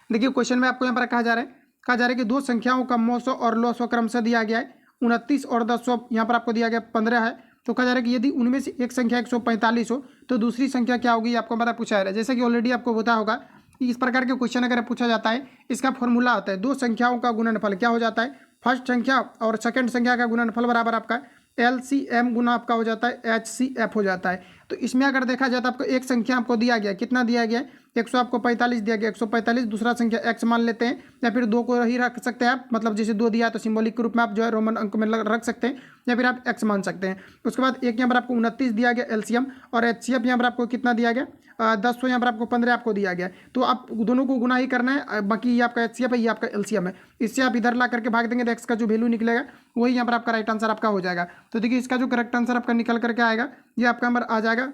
देखिए क्वेश्चन में आपको यहाँ पर कहा जा रहा है कि दो संख्याओं का मौसो और लौसो क्रमशः दिया गया है 29 और 10 यहाँ पर आपको दिया गया 15 है। तो कहा जा रहा है कि यदि उनमें से एक संख्या 145 हो तो दूसरी संख्या क्या होगी आपको हमारा पूछा है। जैसे कि ऑलरेडी आपको पता होगा कि इस प्रकार के क्वेश्चन अगर पूछा जाता है इसका फॉर्मूला होता है दो संख्याओं का गुणनफल क्या हो जाता है, फर्स्ट संख्या और सेकंड संख्या का गुणनफल बराबर आपका LCM गुना आपका हो जाता है HCF हो जाता है। तो इसमें अगर देखा जाए तो आपको एक संख्या आपको दिया गया, कितना दिया गया 100 आपको 45 दिया गया 145, दूसरा संख्या x मान लेते हैं या फिर 2 को ही रख सकते हैं आप, मतलब जैसे 2 दिया है तो सिंबॉलिक रूप में आप जो है रोमन अंक में रख सकते हैं या फिर आप x मान सकते हैं। उसके बाद एक यहाँ पर आपको 29 दिया गया LCM और HCF यहाँ पर आपको कितना दिया गया 10 यहाँ पर आपको 15 आपको दिया गया। तो आप दोनों को गुना ही करना है, बाकी ये आपका HCF है ये आपका LCM है। इससे आप इधर ला करके भाग देंगे तो x का जो वैल्यू निकलेगा वही यहाँ पर आपका राइट आंसर आपका हो जाएगा। तो देखिए इसका जो करेक्ट आंसर आपका निकल करके आएगा ये आपका नंबर आ जाएगा,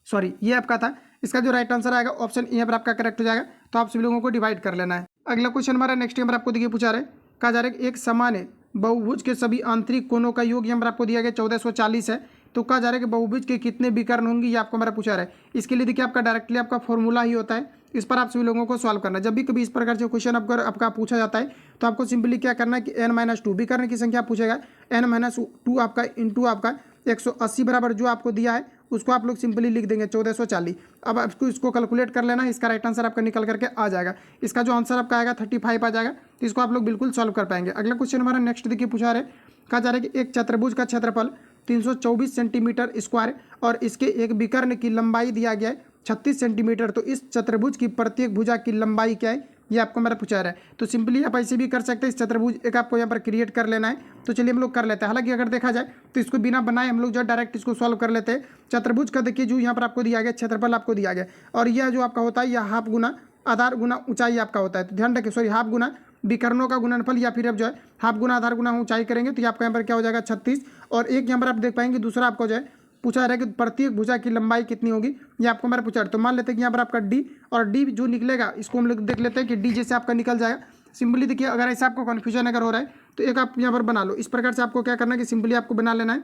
सॉरी ये आपका था, इसका जो राइट आंसर आएगा ऑप्शन ए पर आपका करेक्ट हो जाएगा। तो आप सभी लोगों को डिवाइड कर लेना है। अगला क्वेश्चन हमारा नेक्स्ट नंबर आपको देखिए पूछा रहे, कहा जा रहा है कि एक समान बहुभुज के सभी आंतरिक कोणों का योग यहाँ पर आपको दिया गया 1440 है। तो कहा जा रहा है कि बहुभुज के कितने विकर्ण होंगे ये आपको हमारा पूछा रहा है। इसके लिए देखिए आपका डायरेक्टली आपका फॉर्मूला ही होता है, इस पर आप सभी लोगों को सॉल्व करना है। जब भी कभी इस प्रकार से क्वेश्चन आपका पूछा जाता है तो आपको सिंपली क्या करना है कि n-2 विकर्ण की संख्या पूछेगा, n-2 आपका इंटू आपका 180 बराबर जो आपको दिया है उसको आप लोग सिंपली लिख देंगे 1440। अब आपको इसको कैलकुलेट कर लेना है, इसका राइट आंसर आपका निकल करके आ जाएगा। इसका जो आंसर आपका आएगा 35 आ जाएगा। तो इसको आप लोग बिल्कुल सॉल्व कर पाएंगे। अगला क्वेश्चन हमारा नेक्स्ट देखिए पूछा रहे, कहा जा रहा है कि एक चतुर्भुज का क्षेत्रफल 324 सेंटीमीटर स्क्वायर और इसके एक विकर्ण की लंबाई दिया गया है 36 सेंटीमीटर। तो इस चतुर्भुज की प्रत्येक भुजा की लंबाई क्या है ये आपको मेरा पूछा रहा है। तो सिंपली आप ऐसे भी कर सकते हैं, इस चतुर्भुज एक आपको यहाँ पर क्रिएट कर लेना है। तो चलिए हम लोग कर लेते हैं। हालांकि अगर देखा जाए तो इसको बिना बनाए हम लोग जो डायरेक्ट इसको सॉल्व कर लेते हैं। चतुर्भुज का देखिए जो यहाँ पर आपको दिया गया क्षेत्रफल आपको दिया गया और यह जो आपका होता है यह हाफ गुना आधार गुना ऊंचाई आपका होता है। तो ध्यान रखिए, सॉरी हाफ गुना विकर्णों का गुणनफल या फिर अब जो है हाफ गुना आधार गुना ऊंचाई करेंगे तो ये आपका यहाँ पर क्या हो जाएगा 36। और एक यहाँ पर आप देख पाएंगे दूसरा आपको जो है पूछा रहा है कि प्रत्येक भुजा की लंबाई कितनी होगी ये आपको हमारा पूछा है। तो मान लेते हैं कि यहाँ पर आपका डी और डी जो निकलेगा इसको हम लोग देख लेते हैं कि डी जैसे आपका निकल जाएगा। सिंपली देखिए अगर ऐसा आपको कन्फ्यूजन अगर हो रहा है तो एक आप यहाँ पर बना लो। इस प्रकार से आपको क्या करना है कि सिंपली आपको बना लेना है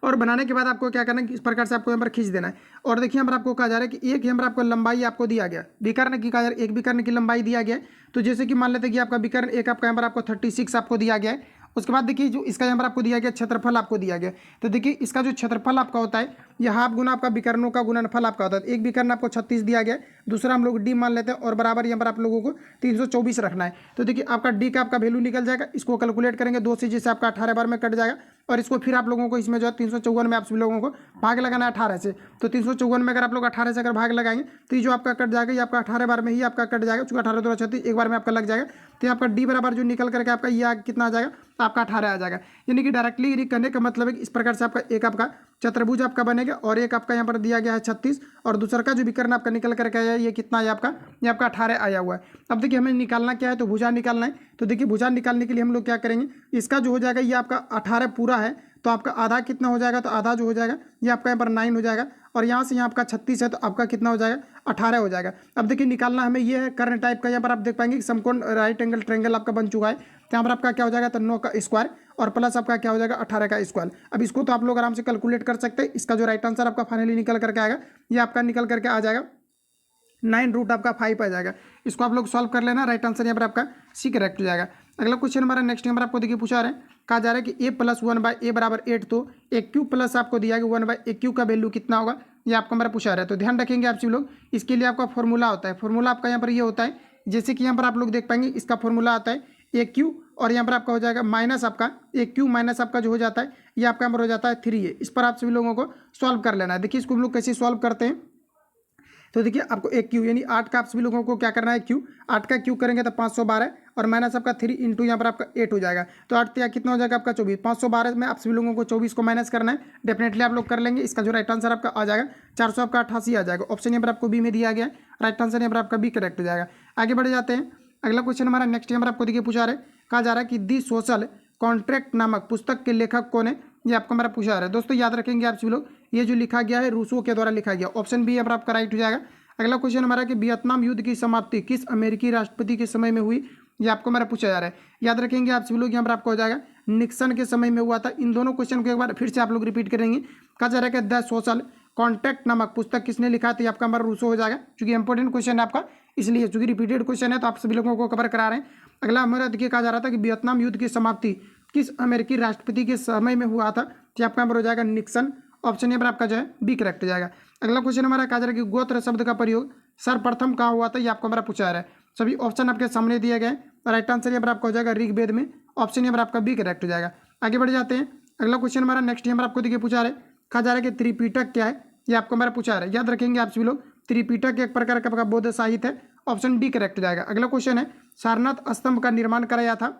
और बनाने के बाद आपको क्या करना है कि इस प्रकार से आपको यहाँ पर खींच देना है। और देखिए यहाँ पर आपको कहा जा रहा है कि एक यहाँ पर आपको लंबाई आपको दिया गया विकर्ण की, कहा जा रहा है एक विकर्ण की लंबाई दिया गया है। तो जैसे कि मान लेते हैं कि आपका विकर्ण एक आपका यहाँ पर आपको 36 आपको दिया गया है। उसके बाद देखिए जो इसका यहाँ पर आपको दिया गया क्षेत्रफल आपको दिया गया। तो देखिए इसका जो क्षेत्रफल आपका होता है यह हाफ गुना आपका विकर्णों का गुणनफल आपका होता है। एक विकर्ण आपको 36 दिया गया, दूसरा हम लोग डी मान लेते हैं और बराबर यहाँ पर आप लोगों को 324 रखना है। तो देखिए आपका डी का आपका वैल्यू निकल जाएगा। इसको कैलकुलेट करेंगे 2 से जैसे आपका 18 बार में कट जाएगा और इसको फिर आप लोगों को इसमें जो है 354 में आप सभी लोगों को भाग लगाना है 18 से। तो 354 में अगर आप लोग 18 से अगर भाग लगाएंगे तो ये जो आपका कट जाएगा, ये आपका 18 बार में ही आपका कट जाएगा, चूँकि 18 2 36 एक बार में आपका लग जाएगा। तो आपका डी बराबर जो निकल करके आपका ये कितना आ जाएगा, आपका 18 आ जाएगा। यानी कि डायरेक्टली करने का मतलब है कि इस प्रकार से आपका एक आपका चतुर्भुज आपका बनेगा और एक आपका यहाँ पर दिया गया है 36 और दूसरा का जो विकर्ण आपका निकल करके आया ये कितना है आपका, ये आपका 18 आया हुआ है। अब देखिए हमें निकालना क्या है, तो भुजा निकालना है। तो देखिए भुजा निकालने के लिए हम लोग क्या करेंगे, इसका जो हो जाएगा ये आपका 18 पूरा है तो आपका आधा कितना हो जाएगा, तो आधा जो हो जाएगा ये आपका यहाँ पर 9 हो जाएगा और यहाँ से यहाँ आपका 36 है तो आपका कितना हो जाएगा, 18 हो जाएगा। अब देखिए निकालना हमें ये है कर्ण टाइप का, यहाँ पर आप देख पाएंगे कि समकोण राइट एंगल ट्रायंगल आपका बन चुका है। तो यहाँ पर आपका क्या हो जाएगा, तो 9 का स्क्वायर और प्लस आपका क्या हो जाएगा 18 का स्क्वायर। अब इसको तो आप लोग आराम से कैलकुलेट कर सकते हैं। इसका जो राइट आंसर आपका फाइनली निकल करके आएगा ये आपका निकल करके आ जाएगा 9 रूट आपका 5 आ जाएगा। इसको आप लोग सॉल्व कर लेना, राइट आंसर यहाँ पर आपका सी करेक्ट हो जाएगा। अगला क्वेश्चन हमारा नेक्स्ट नंबर आपको देखिए पूछा रहे हैं, कहा जा रहा है कि a प्लस 1/a बराबर 8, तो a क्यू प्लस आपको दिया गया 1/a क्यू का वैल्यू कितना होगा, ये आपको हमारा पूछा रहा है। तो ध्यान रखेंगे आप सभी लोग, इसके लिए आपका फॉर्मूला होता है। फॉर्मूला आपका यहाँ पर ये होता है, जैसे कि यहाँ पर आप लोग देख पाएंगे इसका फॉर्मूला आता है a क्यू और यहाँ पर आपका हो जाएगा माइनस आपका a क्यू माइनस आपका जो हो जाता है ये आपका यहाँ पर हो जाता है 3a। इस पर आप सभी लोगों को सॉल्व कर लेना है। देखिए इसको हम लोग कैसे सॉल्व करते हैं, तो देखिए आपको एक क्यू यानी 8 का आप सभी लोगों को क्या करना है, क्यू 8 का क्यू करेंगे तो 512 और माइनस आपका 3 इंटू यहाँ पर आपका 8 हो जाएगा। तो 8 या कितना हो जाएगा आपका 24, 512 में आप सभी लोगों को 24 को माइनस करना है। डेफिनेटली आप लोग कर लेंगे। इसका जो राइट आंसर आपका आ जाएगा 488 आ जाएगा। ऑप्शन यहाँ पर आपको बी में दिया गया है, राइट आंसर यहाँ पर आपका बी करेक्ट हो जाएगा। आगे बढ़ जाते हैं, अगला क्वेश्चन हमारा नेक्स्ट यहाँ पर आपको देखिए पूछा रहे, कहा जा रहा है कि दी सोशल कॉन्ट्रैक्ट नामक पुस्तक के लेखक कौन है, ये आपको हमारा पूछा रहा है। दोस्तों याद रखेंगे आप सभी लोग, ये जो लिखा गया है रूसो के द्वारा लिखा गया। ऑप्शन बी यहाँ पर आपका राइट हो जाएगा। अगला क्वेश्चन हमारा कि वियतनाम युद्ध की समाप्ति किस अमेरिकी राष्ट्रपति के समय में हुई, ये आपको हमारा पूछा जा रहा है। याद रखेंगे आप सभी लोग, यहाँ पर आपको हो जाएगा निक्सन के समय में हुआ था। इन दोनों क्वेश्चन को एक बार फिर से आप लोग रिपीट करेंगे। कहा जा रहा है कि द सोशल कॉन्ट्रैक्ट नामक पुस्तक किसने लिखा है, तो आपका हमारा रूसो हो जाएगा, क्योंकि इंपॉर्टेंट क्वेश्चन है आपका, इसलिए चूंकि रिपीटेड क्वेश्चन है तो आप सभी लोगों को कवर करा रहे हैं। अगला हमारा देखिए कहा जा रहा था कि वियतनाम युद्ध की समाप्ति किस अमेरिकी राष्ट्रपति के समय में हुआ था, तो आपका नंबर हो जाएगा निक्सन। ऑप्शन यहाँ पर आपका जो है बी करेक्ट हो जाएगा। अगला क्वेश्चन हमारा कहा जा रहा है कि गोत्र शब्द का प्रयोग सर्वप्रथम कहाँ हुआ था, ये आपको हमारा पूछा रहा है। सभी ऑप्शन आपके सामने दिए गए, राइट आंसर यहाँ पर आपका हो जाएगा ऋग्वेद में। ऑप्शन यहाँ पर आपका बी करेक्ट हो जाएगा। आगे बढ़ जाते हैं, अगला क्वेश्चन हमारा नेक्स्ट यहाँ पर आपको देखिए पूछा रहा है, कहा जा रहा है कि त्रिपिटक क्या है, ये आपको हमारा पूछा रहा है। याद रखेंगे आप सभी लोग, त्रिपिटक एक प्रकार का आपका बौद्ध साहित्य है। ऑप्शन डी करेक्ट हो जाएगा। अगला क्वेश्चन है, सारनाथ स्तंभ का निर्माण कराया था,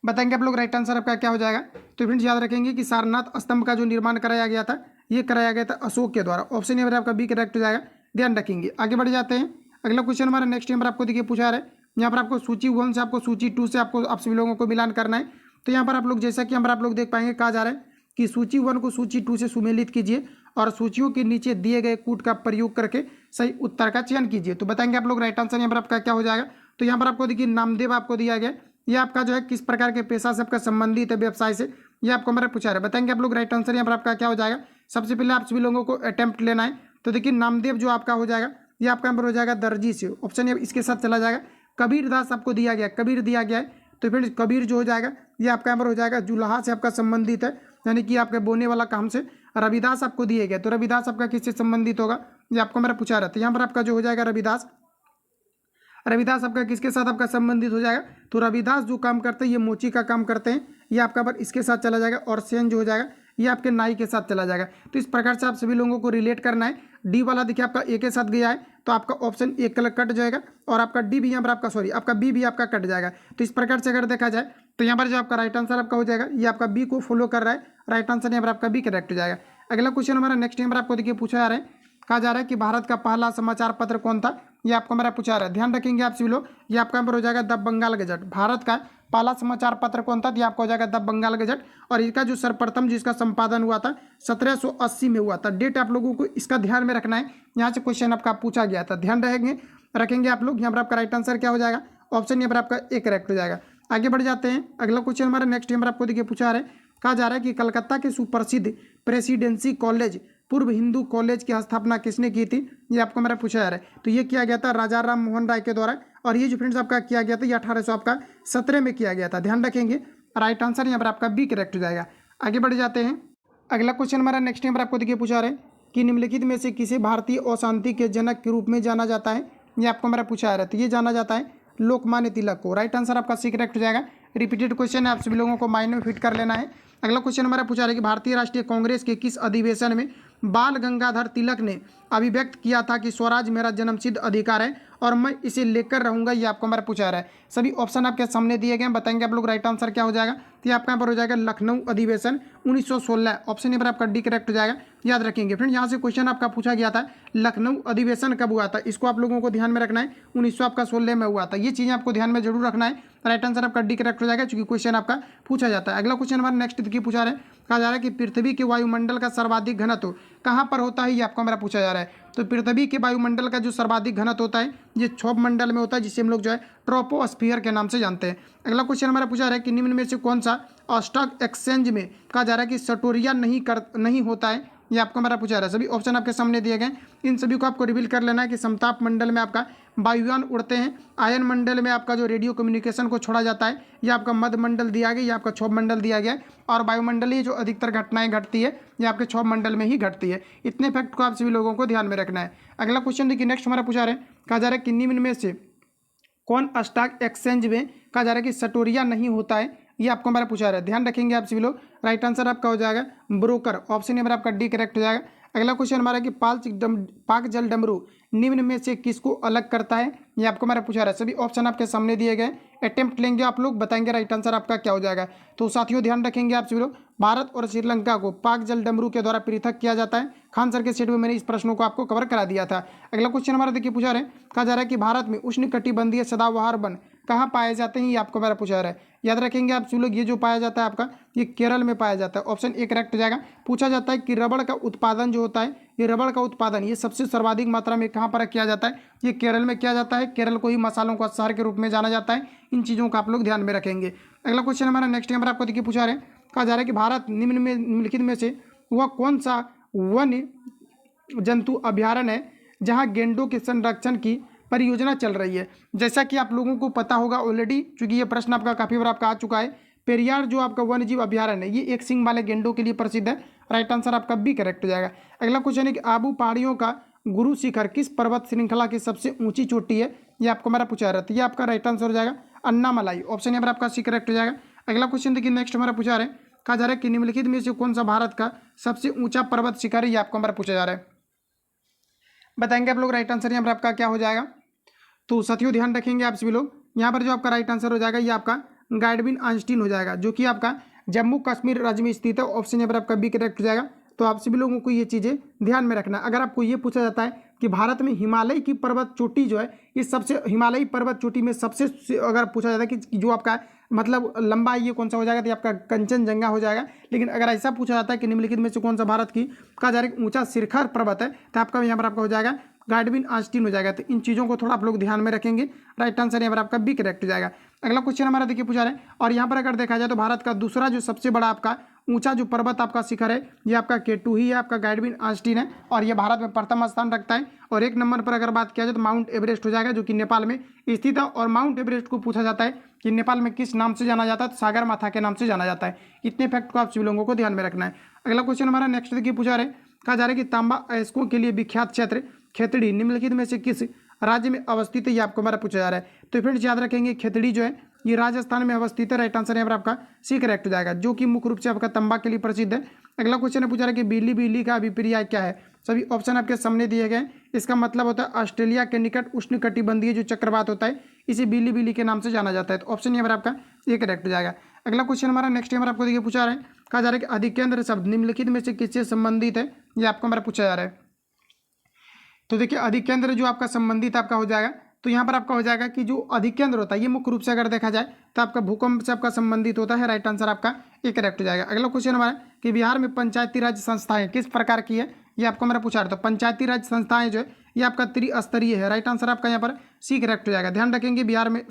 बताएंगे आप लोग, राइट आंसर आपका क्या हो जाएगा। तो फ्रेंड्स याद रखेंगे कि सारनाथ स्तंभ का जो निर्माण कराया गया था ये कराया गया था अशोक के द्वारा। ऑप्शन यहाँ पर आपका बी करेक्ट हो जाएगा, ध्यान रखेंगे। आगे बढ़ जाते हैं, अगला क्वेश्चन हमारा नेक्स्ट यहाँ पर आपको देखिए पूछा रहा है, यहाँ पर आपको सूची 1 से आपको सूची 2 से आपको आप सभी लोगों को मिलान करना है। तो यहाँ पर आप लोग जैसा कि यहाँ पर आप लोग देख पाएंगे, कहा जा रहा है कि सूची 1 को सूची 2 से सुमेलित कीजिए और सूचियों के नीचे दिए गए कूट का प्रयोग करके सही उत्तर का चयन कीजिए। तो बताएंगे आप लोग, राइट आंसर यहाँ पर आपका क्या हो जाएगा। तो यहाँ पर आपको देखिए नामदेव आपको दिया गया, ये आपका जो है किस प्रकार के पेशा से आपका संबंधित है, व्यवसाय से, ये आपको हमारा पूछा रहा है। बताएंगे आप लोग, राइट आंसर यहाँ पर आपका क्या हो जाएगा। सबसे पहले आप सभी लोगों को अटेम्प्ट लेना है। तो देखिए नामदेव जो आपका हो जाएगा ये आपका नंबर हो जाएगा दर्जी से। ऑप्शन इसके साथ चला जाएगा। कबीर दास आपको दिया गया, कबीर दिया गया है, तो फिर कबीर जो हो जाएगा ये आपका नंबर हो जाएगा जुलाहा से आपका संबंधित है, यानी कि आपके बोने वाला काम से। रविदास आपको दिए गए, तो रविदास आपका किससे संबंधित होगा, ये आपको मेरा पूछा रहा था। यहाँ पर आपका जो हो जाएगा रविदास, रविदास आपका किसके साथ आपका संबंधित हो जाएगा। तो रविदास जो काम करते हैं ये मोची का काम करते हैं, ये आपका पर इसके साथ चला जाएगा। और सेन जो हो जाएगा ये आपके नाई के साथ चला जाएगा। तो इस प्रकार से आप सभी लोगों को रिलेट करना है। डी वाला देखिए आपका ए के साथ गया है, तो आपका ऑप्शन ए कलर कट जाएगा और आपका डी भी यहाँ पर आपका आपका बी भी आपका कट जाएगा। तो इस प्रकार से अगर देखा जाए तो यहाँ पर जो आपका राइट आंसर आपका हो जाएगा ये आपका बी को फॉलो कर रहा है। राइट आंसर यहाँ पर आपका बी करेक्ट हो जाएगा। अगला क्वेश्चन हमारा नेक्स्ट यहाँ पर आपको देखिए पूछा जा रहा है, कहा जा रहा है कि भारत का पहला समाचार पत्र कौन था, ये आपको हमारा पूछा रहा है। ध्यान रखेंगे आप सभी लोग, ये आपका नंबर हो जाएगा द बंगाल गजट। भारत का पहला समाचार पत्र कौन था, ये आपको हो जाएगा द बंगाल गजट। और इसका जो सर्वप्रथम जिसका संपादन हुआ था 1780 में हुआ था। डेट आप लोगों को इसका ध्यान में रखना है, यहाँ से क्वेश्चन आपका पूछा गया था, ध्यान रखेंगे आप लोग। यहाँ पर आपका राइट आंसर क्या हो जाएगा, ऑप्शन यहाँ पर आपका ए करेक्ट हो जाएगा। आगे बढ़ जाते हैं, अगला क्वेश्चन हमारा नेक्स्ट यहाँ पर आपको देखिए पूछा रहा है, कहा जा रहा है कि कलकत्ता के सुप्रसिद्ध प्रेसिडेंसी कॉलेज पूर्व हिंदू कॉलेज की स्थापना किसने की थी, ये आपको मेरा पूछा जा रहा है। तो ये किया गया था राजा राम मोहन राय के द्वारा, और ये जो फ्रेंड्स आपका किया गया था ये 1817 में किया गया था। ध्यान रखेंगे, राइट आंसर यहाँ पर आपका बी करेक्ट हो जाएगा। आगे बढ़ जाते हैं, अगला क्वेश्चन हमारा नेक्स्ट यहाँ पर आपको देखिए पूछा रहे कि निम्नलिखित में से किसे भारतीय अशांति के जनक के रूप में जाना जाता है, ये आपको मेरा पूछा जा रहा है। तो ये जाना जाता है लोकमान्य तिलक को। राइट आंसर आपका सी करेक्ट हो जाएगा। रिपीटेड क्वेश्चन है, आप सभी लोगों को माइंड में फिट कर लेना है। अगला क्वेश्चन हमारा पूछा रहा है कि भारतीय राष्ट्रीय कांग्रेस के किस अधिवेशन में बाल गंगाधर तिलक ने अभिव्यक्त किया था कि स्वराज मेरा जन्मसिद्ध अधिकार है और मैं इसे लेकर रहूंगा। ये आपको हमारा पूछा रहा है। सभी ऑप्शन आपके सामने दिए गए हैं, बताएंगे आप लोग राइट आंसर क्या हो जाएगा। तो ये आपका यहाँ पर हो जाएगा लखनऊ अधिवेशन 1916। ऑप्शन यहाँ पर आपका डी करेक्ट हो जाएगा। याद रखेंगे फ्रेंड, यहाँ से क्वेश्चन आपका पूछा गया था लखनऊ अधिवेशन कब हुआ था, इसको आप लोगों को ध्यान में रखना है। 1916 में हुआ था। ये चीज़ें आपको ध्यान में जरूर रखना है। राइट आंसर आपका डी करेक्ट हो जाएगा, चूंकि क्वेश्चन आपका पूछा जाता है। अगला क्वेश्चन हमारा नेक्स्ट देखिए पूछा रहा है, कहा जा रहा है कि पृथ्वी के वायुमंडल का सर्वाधिक घनत्व कहाँ पर होता है। ये आपको हमारा पूछा जा रहा है। तो पृथ्वी के वायुमंडल का जो सर्वाधिक घनत्व होता है ये क्षोभ मंडल में होता है, जिसे हम लोग जो है ट्रोपोस्फियर के नाम से जानते हैं। अगला क्वेश्चन हमारा पूछा रहा है कि निम्न में से कौन सा स्टॉक एक्सचेंज में कहा जा रहा है कि सटोरिया नहीं होता है। ये आपको हमारा पूछा रहा है। सभी ऑप्शन आपके सामने दिए गए, इन सभी को आपको रिवील कर लेना है कि समताप मंडल में आपका वायुयान उड़ते हैं, आयन मंडल में आपका जो रेडियो कम्युनिकेशन को छोड़ा जाता है, ये आपका मध्य मंडल दिया गया, ये आपका क्षोभ मंडल दिया गया है, और वायुमंडलीय जो अधिकतर घटनाएं घटती है ये आपके क्षोभ मंडल में ही घटती है। इतने फैक्ट को आप सभी लोगों को ध्यान में रखना है। अगला क्वेश्चन देखिए नेक्स्ट हमारा पूछा रहे हैं, कहा जा रहा है कि निम्न में से कौन स्टॉक एक्सचेंज में कहा जा रहा है कि सटोरिया नहीं होता है। ये आपको हमारा पूछा रहा है, ध्यान रखेंगे आप सभी लोग। राइट आंसर आपका हो जाएगा ब्रोकर। ऑप्शन नंबर आपका डी करेक्ट हो जाएगा। अगला क्वेश्चन हमारा कि पाक जल डमरू निम्न में से किसको अलग करता है। ये आपको हमारा पूछा रहा है। सभी ऑप्शन आपके सामने दिए गए, अटेम्प्ट लेंगे आप लोग, बताएंगे राइट आंसर आपका क्या हो जाएगा। तो साथियों ध्यान रखेंगे आप सभी लोग, भारत और श्रीलंका को पाक जल डमरू के द्वारा पृथक किया जाता है। खान सर के सेट में मैंने इस प्रश्नों को आपको कवर करा दिया था। अगला क्वेश्चन हमारा देखिए पूछा रहे, कहा जा रहा है कि भारत में उष्णकटिबंधीय सदाबहार वन कहाँ पाए जाते हैं। ये आपको हमारा पूछा रहा है। याद रखेंगे आप सभी लोग, ये जो पाया जाता है आपका ये केरल में पाया जाता है। ऑप्शन ए करेक्ट हो जाएगा। पूछा जाता है कि रबड़ का उत्पादन जो होता है, ये रबड़ का उत्पादन ये सबसे सर्वाधिक मात्रा में कहाँ पर किया जाता है। ये केरल में किया जाता है। केरल को ही मसालों का शहर के रूप में जाना जाता है। इन चीज़ों का आप लोग ध्यान में रखेंगे। अगला क्वेश्चन हमारा नेक्स्ट नंबर आपको देखिए पूछा रहे हैं, कहा जा रहा है कि भारत निम्नलिखित में से वह कौन सा वन्य जंतु अभ्यारण्य है जहाँ गेंडों के संरक्षण की परियोजना चल रही है। जैसा कि आप लोगों को पता होगा ऑलरेडी, चूंकि ये प्रश्न आपका काफ़ी बार आपका आ चुका है, पेरियार जो आपका वन्य जीव अभ्यारण्य है ये एक सींग वाले गेंडों के लिए प्रसिद्ध है। राइट आंसर आपका बी करेक्ट हो जाएगा। अगला क्वेश्चन है कि आबू पहाड़ियों का गुरु शिखर किस पर्वत श्रृंखला की सबसे ऊंची चोटी है। ये आपको हमारा पूछा रहा है। ये आपका राइट आंसर हो जाएगा अन्नामलाई। ऑप्शन नंबर आपका सी करेक्ट हो जाएगा। अगला क्वेश्चन देखिए नेक्स्ट हमारा पूछा रहा है, कहा जा रहा है कि निम्नलिखित में से कौन सा भारत का सबसे ऊंचा पर्वत शिखर है। ये आपको हमारा पूछा जा रहा है, बताएंगे आप लोग राइट आंसर यहाँ पर आपका क्या हो जाएगा। तो साथियों ध्यान रखेंगे आप सभी लोग, यहाँ पर जो आपका राइट आंसर हो जाएगा ये आपका गाइडविन आइंस्टीन हो जाएगा, जो कि आपका जम्मू कश्मीर राज्य में स्थित है। ऑप्शन यहाँ पर आपका बी करेक्ट हो जाएगा। तो आप सभी लोगों को ये चीज़ें ध्यान में रखना। अगर आपको ये पूछा जाता है कि भारत में हिमालय की पर्वत चोटी जो है इस सबसे हिमालयी पर्वत चोटी में सबसे अगर पूछा जाता है कि जो आपका मतलब लंबा ये कौन सा हो जाएगा, तो आपका कंचनजंगा हो जाएगा। लेकिन अगर ऐसा पूछा जाता है कि निम्नलिखित में से कौन सा भारत की कहा जा रहा है ऊंचा शिखर पर्वत है, तो आपका यहाँ पर आपका हो जाएगा गाइडविन आइंस्टीन हो जाएगा। तो इन चीज़ों को थोड़ा आप लोग ध्यान में रखेंगे। राइट आंसर यहाँ पर आपका बी करेक्ट हो जाएगा। अगला क्वेश्चन हमारा देखिए पूछा रहे हैं, और यहाँ पर अगर देखा जाए तो भारत का दूसरा जो सबसे बड़ा आपका ऊंचा जो पर्वत आपका शिखर है ये आपका केटू ही है, आपका गाइडविन आइंस्टीन है, और ये भारत में प्रथम स्थान रखता है। और एक नंबर पर अगर बात किया जाए तो माउंट एवरेस्ट हो जाएगा, जो कि नेपाल में स्थित है। और माउंट एवरेस्ट को पूछा जाता है कि नेपाल में किस नाम से जाना जाता है, तो सागर माथा के नाम से जाना जाता है। इतने फैक्ट को आप सभी लोगों को ध्यान में रखना है। अगला क्वेश्चन हमारा नेक्स्ट देखिए पूछा रहे, कहा जा रहा है कि तांबा अयस्कों के लिए विख्यात क्षेत्र खेतड़ी निम्नलिखित में से किस राज्य में अवस्थित है। ये आपको हमारा पूछा जा रहा है। तो फ्रेंड्स याद रखेंगे खेतड़ी जो है ये राजस्थान में अवस्थित है। राइट आंसर यहाँ पर आपका सी करेक्ट हो जाएगा, जो कि मुख्य रूप से आपका तंबा के लिए प्रसिद्ध है। अगला क्वेश्चन है पूछा रहा है कि बिल्ली बिल्ली का अभिप्राय क्या है। सभी ऑप्शन आपके सामने दिए गए। इसका मतलब होता है ऑस्ट्रेलिया के निकट उष्णकटिबंधीय जो चक्रवात होता है इसे बिल्ली बिल्ली के नाम से जाना जाता है। तो ऑप्शन यहाँ पर आपका ये करेक्ट हो जाएगा। अगला क्वेश्चन हमारा नेक्स्ट यहाँ पर आपको देखिए पूछा रहा है, कहा जा रहा है कि अधिकेंद्र शब्द निम्नलिखित में से किससे संबंधित है। ये आपको हमारा पूछा जा रहा है। तो देखिए अधिकेंद्र जो आपका संबंधित आपका हो जाएगा, तो यहाँ पर आपका हो जाएगा कि जो अधिकेंद्र होता है ये मुख्य रूप से अगर देखा जाए तो आपका भूकंप से आपका संबंधित होता है। राइट आंसर आपका ये करेक्ट हो जाएगा। अगला क्वेश्चन हमारा कि बिहार में पंचायती राज संस्थाएं किस प्रकार की है। ये आपको हमारा पूछा रहा है। तो पंचायती राज संस्थाएं जो है ये आपका त्रिस्तरीय है। राइट आंसर आपका यहाँ पर सी करेक्ट हो जाएगा। ध्यान रखेंगे बिहार में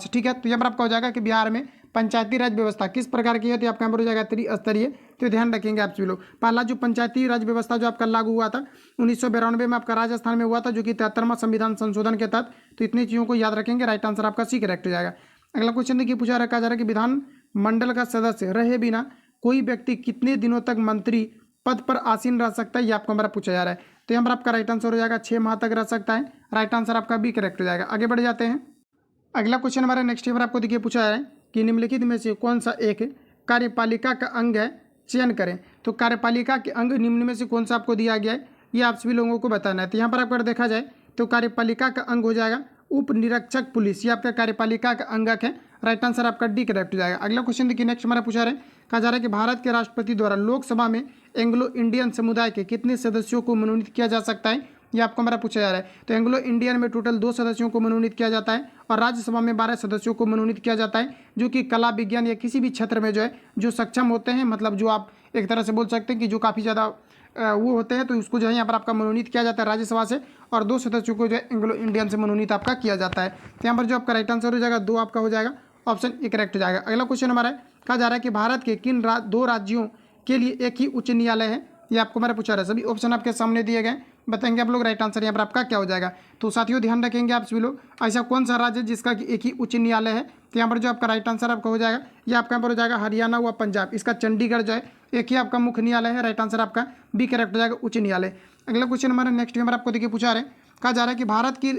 ठीक है, तो यहाँ पर आपका हो जाएगा कि बिहार में पंचायती राज व्यवस्था किस प्रकार की है। तो आपका यहाँ पर हो जाएगा त्रिस्तरीय। तो ध्यान रखेंगे आप सभी लोग। पहला जो पंचायती राज व्यवस्था जो आपका लागू हुआ था 1992 में आपका राजस्थान में हुआ था, जो कि 73वां संविधान संशोधन के तहत। तो इतनी चीज़ों को याद रखेंगे। राइट आंसर आपका सी करेक्ट हो जाएगा। अगला क्वेश्चन देखिए पूछा रखा जा रहा है कि विधान मंडल का सदस्य रहे बिना कोई व्यक्ति कितने दिनों तक मंत्री पद पर आसीन रह सकता है। ये आपको हमारा पूछा जा रहा है। तो यहाँ पर आपका राइट आंसर हो जाएगा 6 माह तक रह सकता है। राइट आंसर आपका बी करेक्ट हो जाएगा। आगे बढ़ जाते हैं। अगला क्वेश्चन हमारा नेक्स्ट यहाँ पर आपको देखिए पूछा जा रहा है कि निम्नलिखित में से कौन सा एक कार्यपालिका का अंग है, चयन करें। तो कार्यपालिका के अंग निम्न में से कौन सा आपको दिया गया है, ये आप सभी लोगों को बताना है। तो यहाँ पर आपको अगर देखा जाए तो कार्यपालिका का अंग हो जाएगा उप निरीक्षक पुलिस, ये आपका कार्यपालिका का अंगक है। राइट आंसर आपका डी करेक्ट हो जाएगा। अगला क्वेश्चन देखिए, नेक्स्ट हमारा पूछा रहे, कहा जा रहा है कि भारत के राष्ट्रपति द्वारा लोकसभा में एंग्लो इंडियन समुदाय के कितने सदस्यों को मनोनीत किया जा सकता है, ये आपको हमारा पूछा जा रहा है। तो एंग्लो इंडियन में टोटल 2 सदस्यों को मनोनीत किया जाता है और राज्यसभा में 12 सदस्यों को मनोनीत किया जाता है, जो कि कला विज्ञान या किसी भी क्षेत्र में जो है जो सक्षम होते हैं, मतलब जो आप एक तरह से बोल सकते हैं कि जो काफ़ी ज़्यादा वो होते हैं, तो उसको जो है यहाँ पर आपका मनोनीत किया जाता है राज्यसभा से, और 2 सदस्यों को जो है एंग्लो इंडियन से मनोनीत आपका किया जाता है। तो यहाँ पर जो आपका राइट आंसर हो जाएगा 2 आपका हो जाएगा, ऑप्शन ए करेक्ट हो जाएगा। अगला क्वेश्चन हमारा है, कहा जा रहा है कि भारत के किन 2 राज्यों के लिए एक ही उच्च न्यायालय है, ये आपको मेरा पूछा रहा है। सभी ऑप्शन आपके सामने दिए गए, बताएंगे आप लोग राइट आंसर यहाँ पर आपका क्या हो जाएगा। तो साथियों ध्यान रखेंगे आप सभी लोग, ऐसा कौन सा राज्य है जिसका कि एक ही उच्च न्यायालय है। तो यहाँ पर जो आपका राइट आंसर आपका हो जाएगा, ये आपका यहाँ पर हो जाएगा हरियाणा व पंजाब, इसका चंडीगढ़ जो है एक ही आपका मुख्य न्यायालय है। राइट आंसर आपका बी करेक्ट हो जाएगा, उच्च न्यायालय। अगला क्वेश्चन हमारा नेक्स्ट नंबर आपको देखिए पूछा रहे, कहा जा रहा है कि भारत की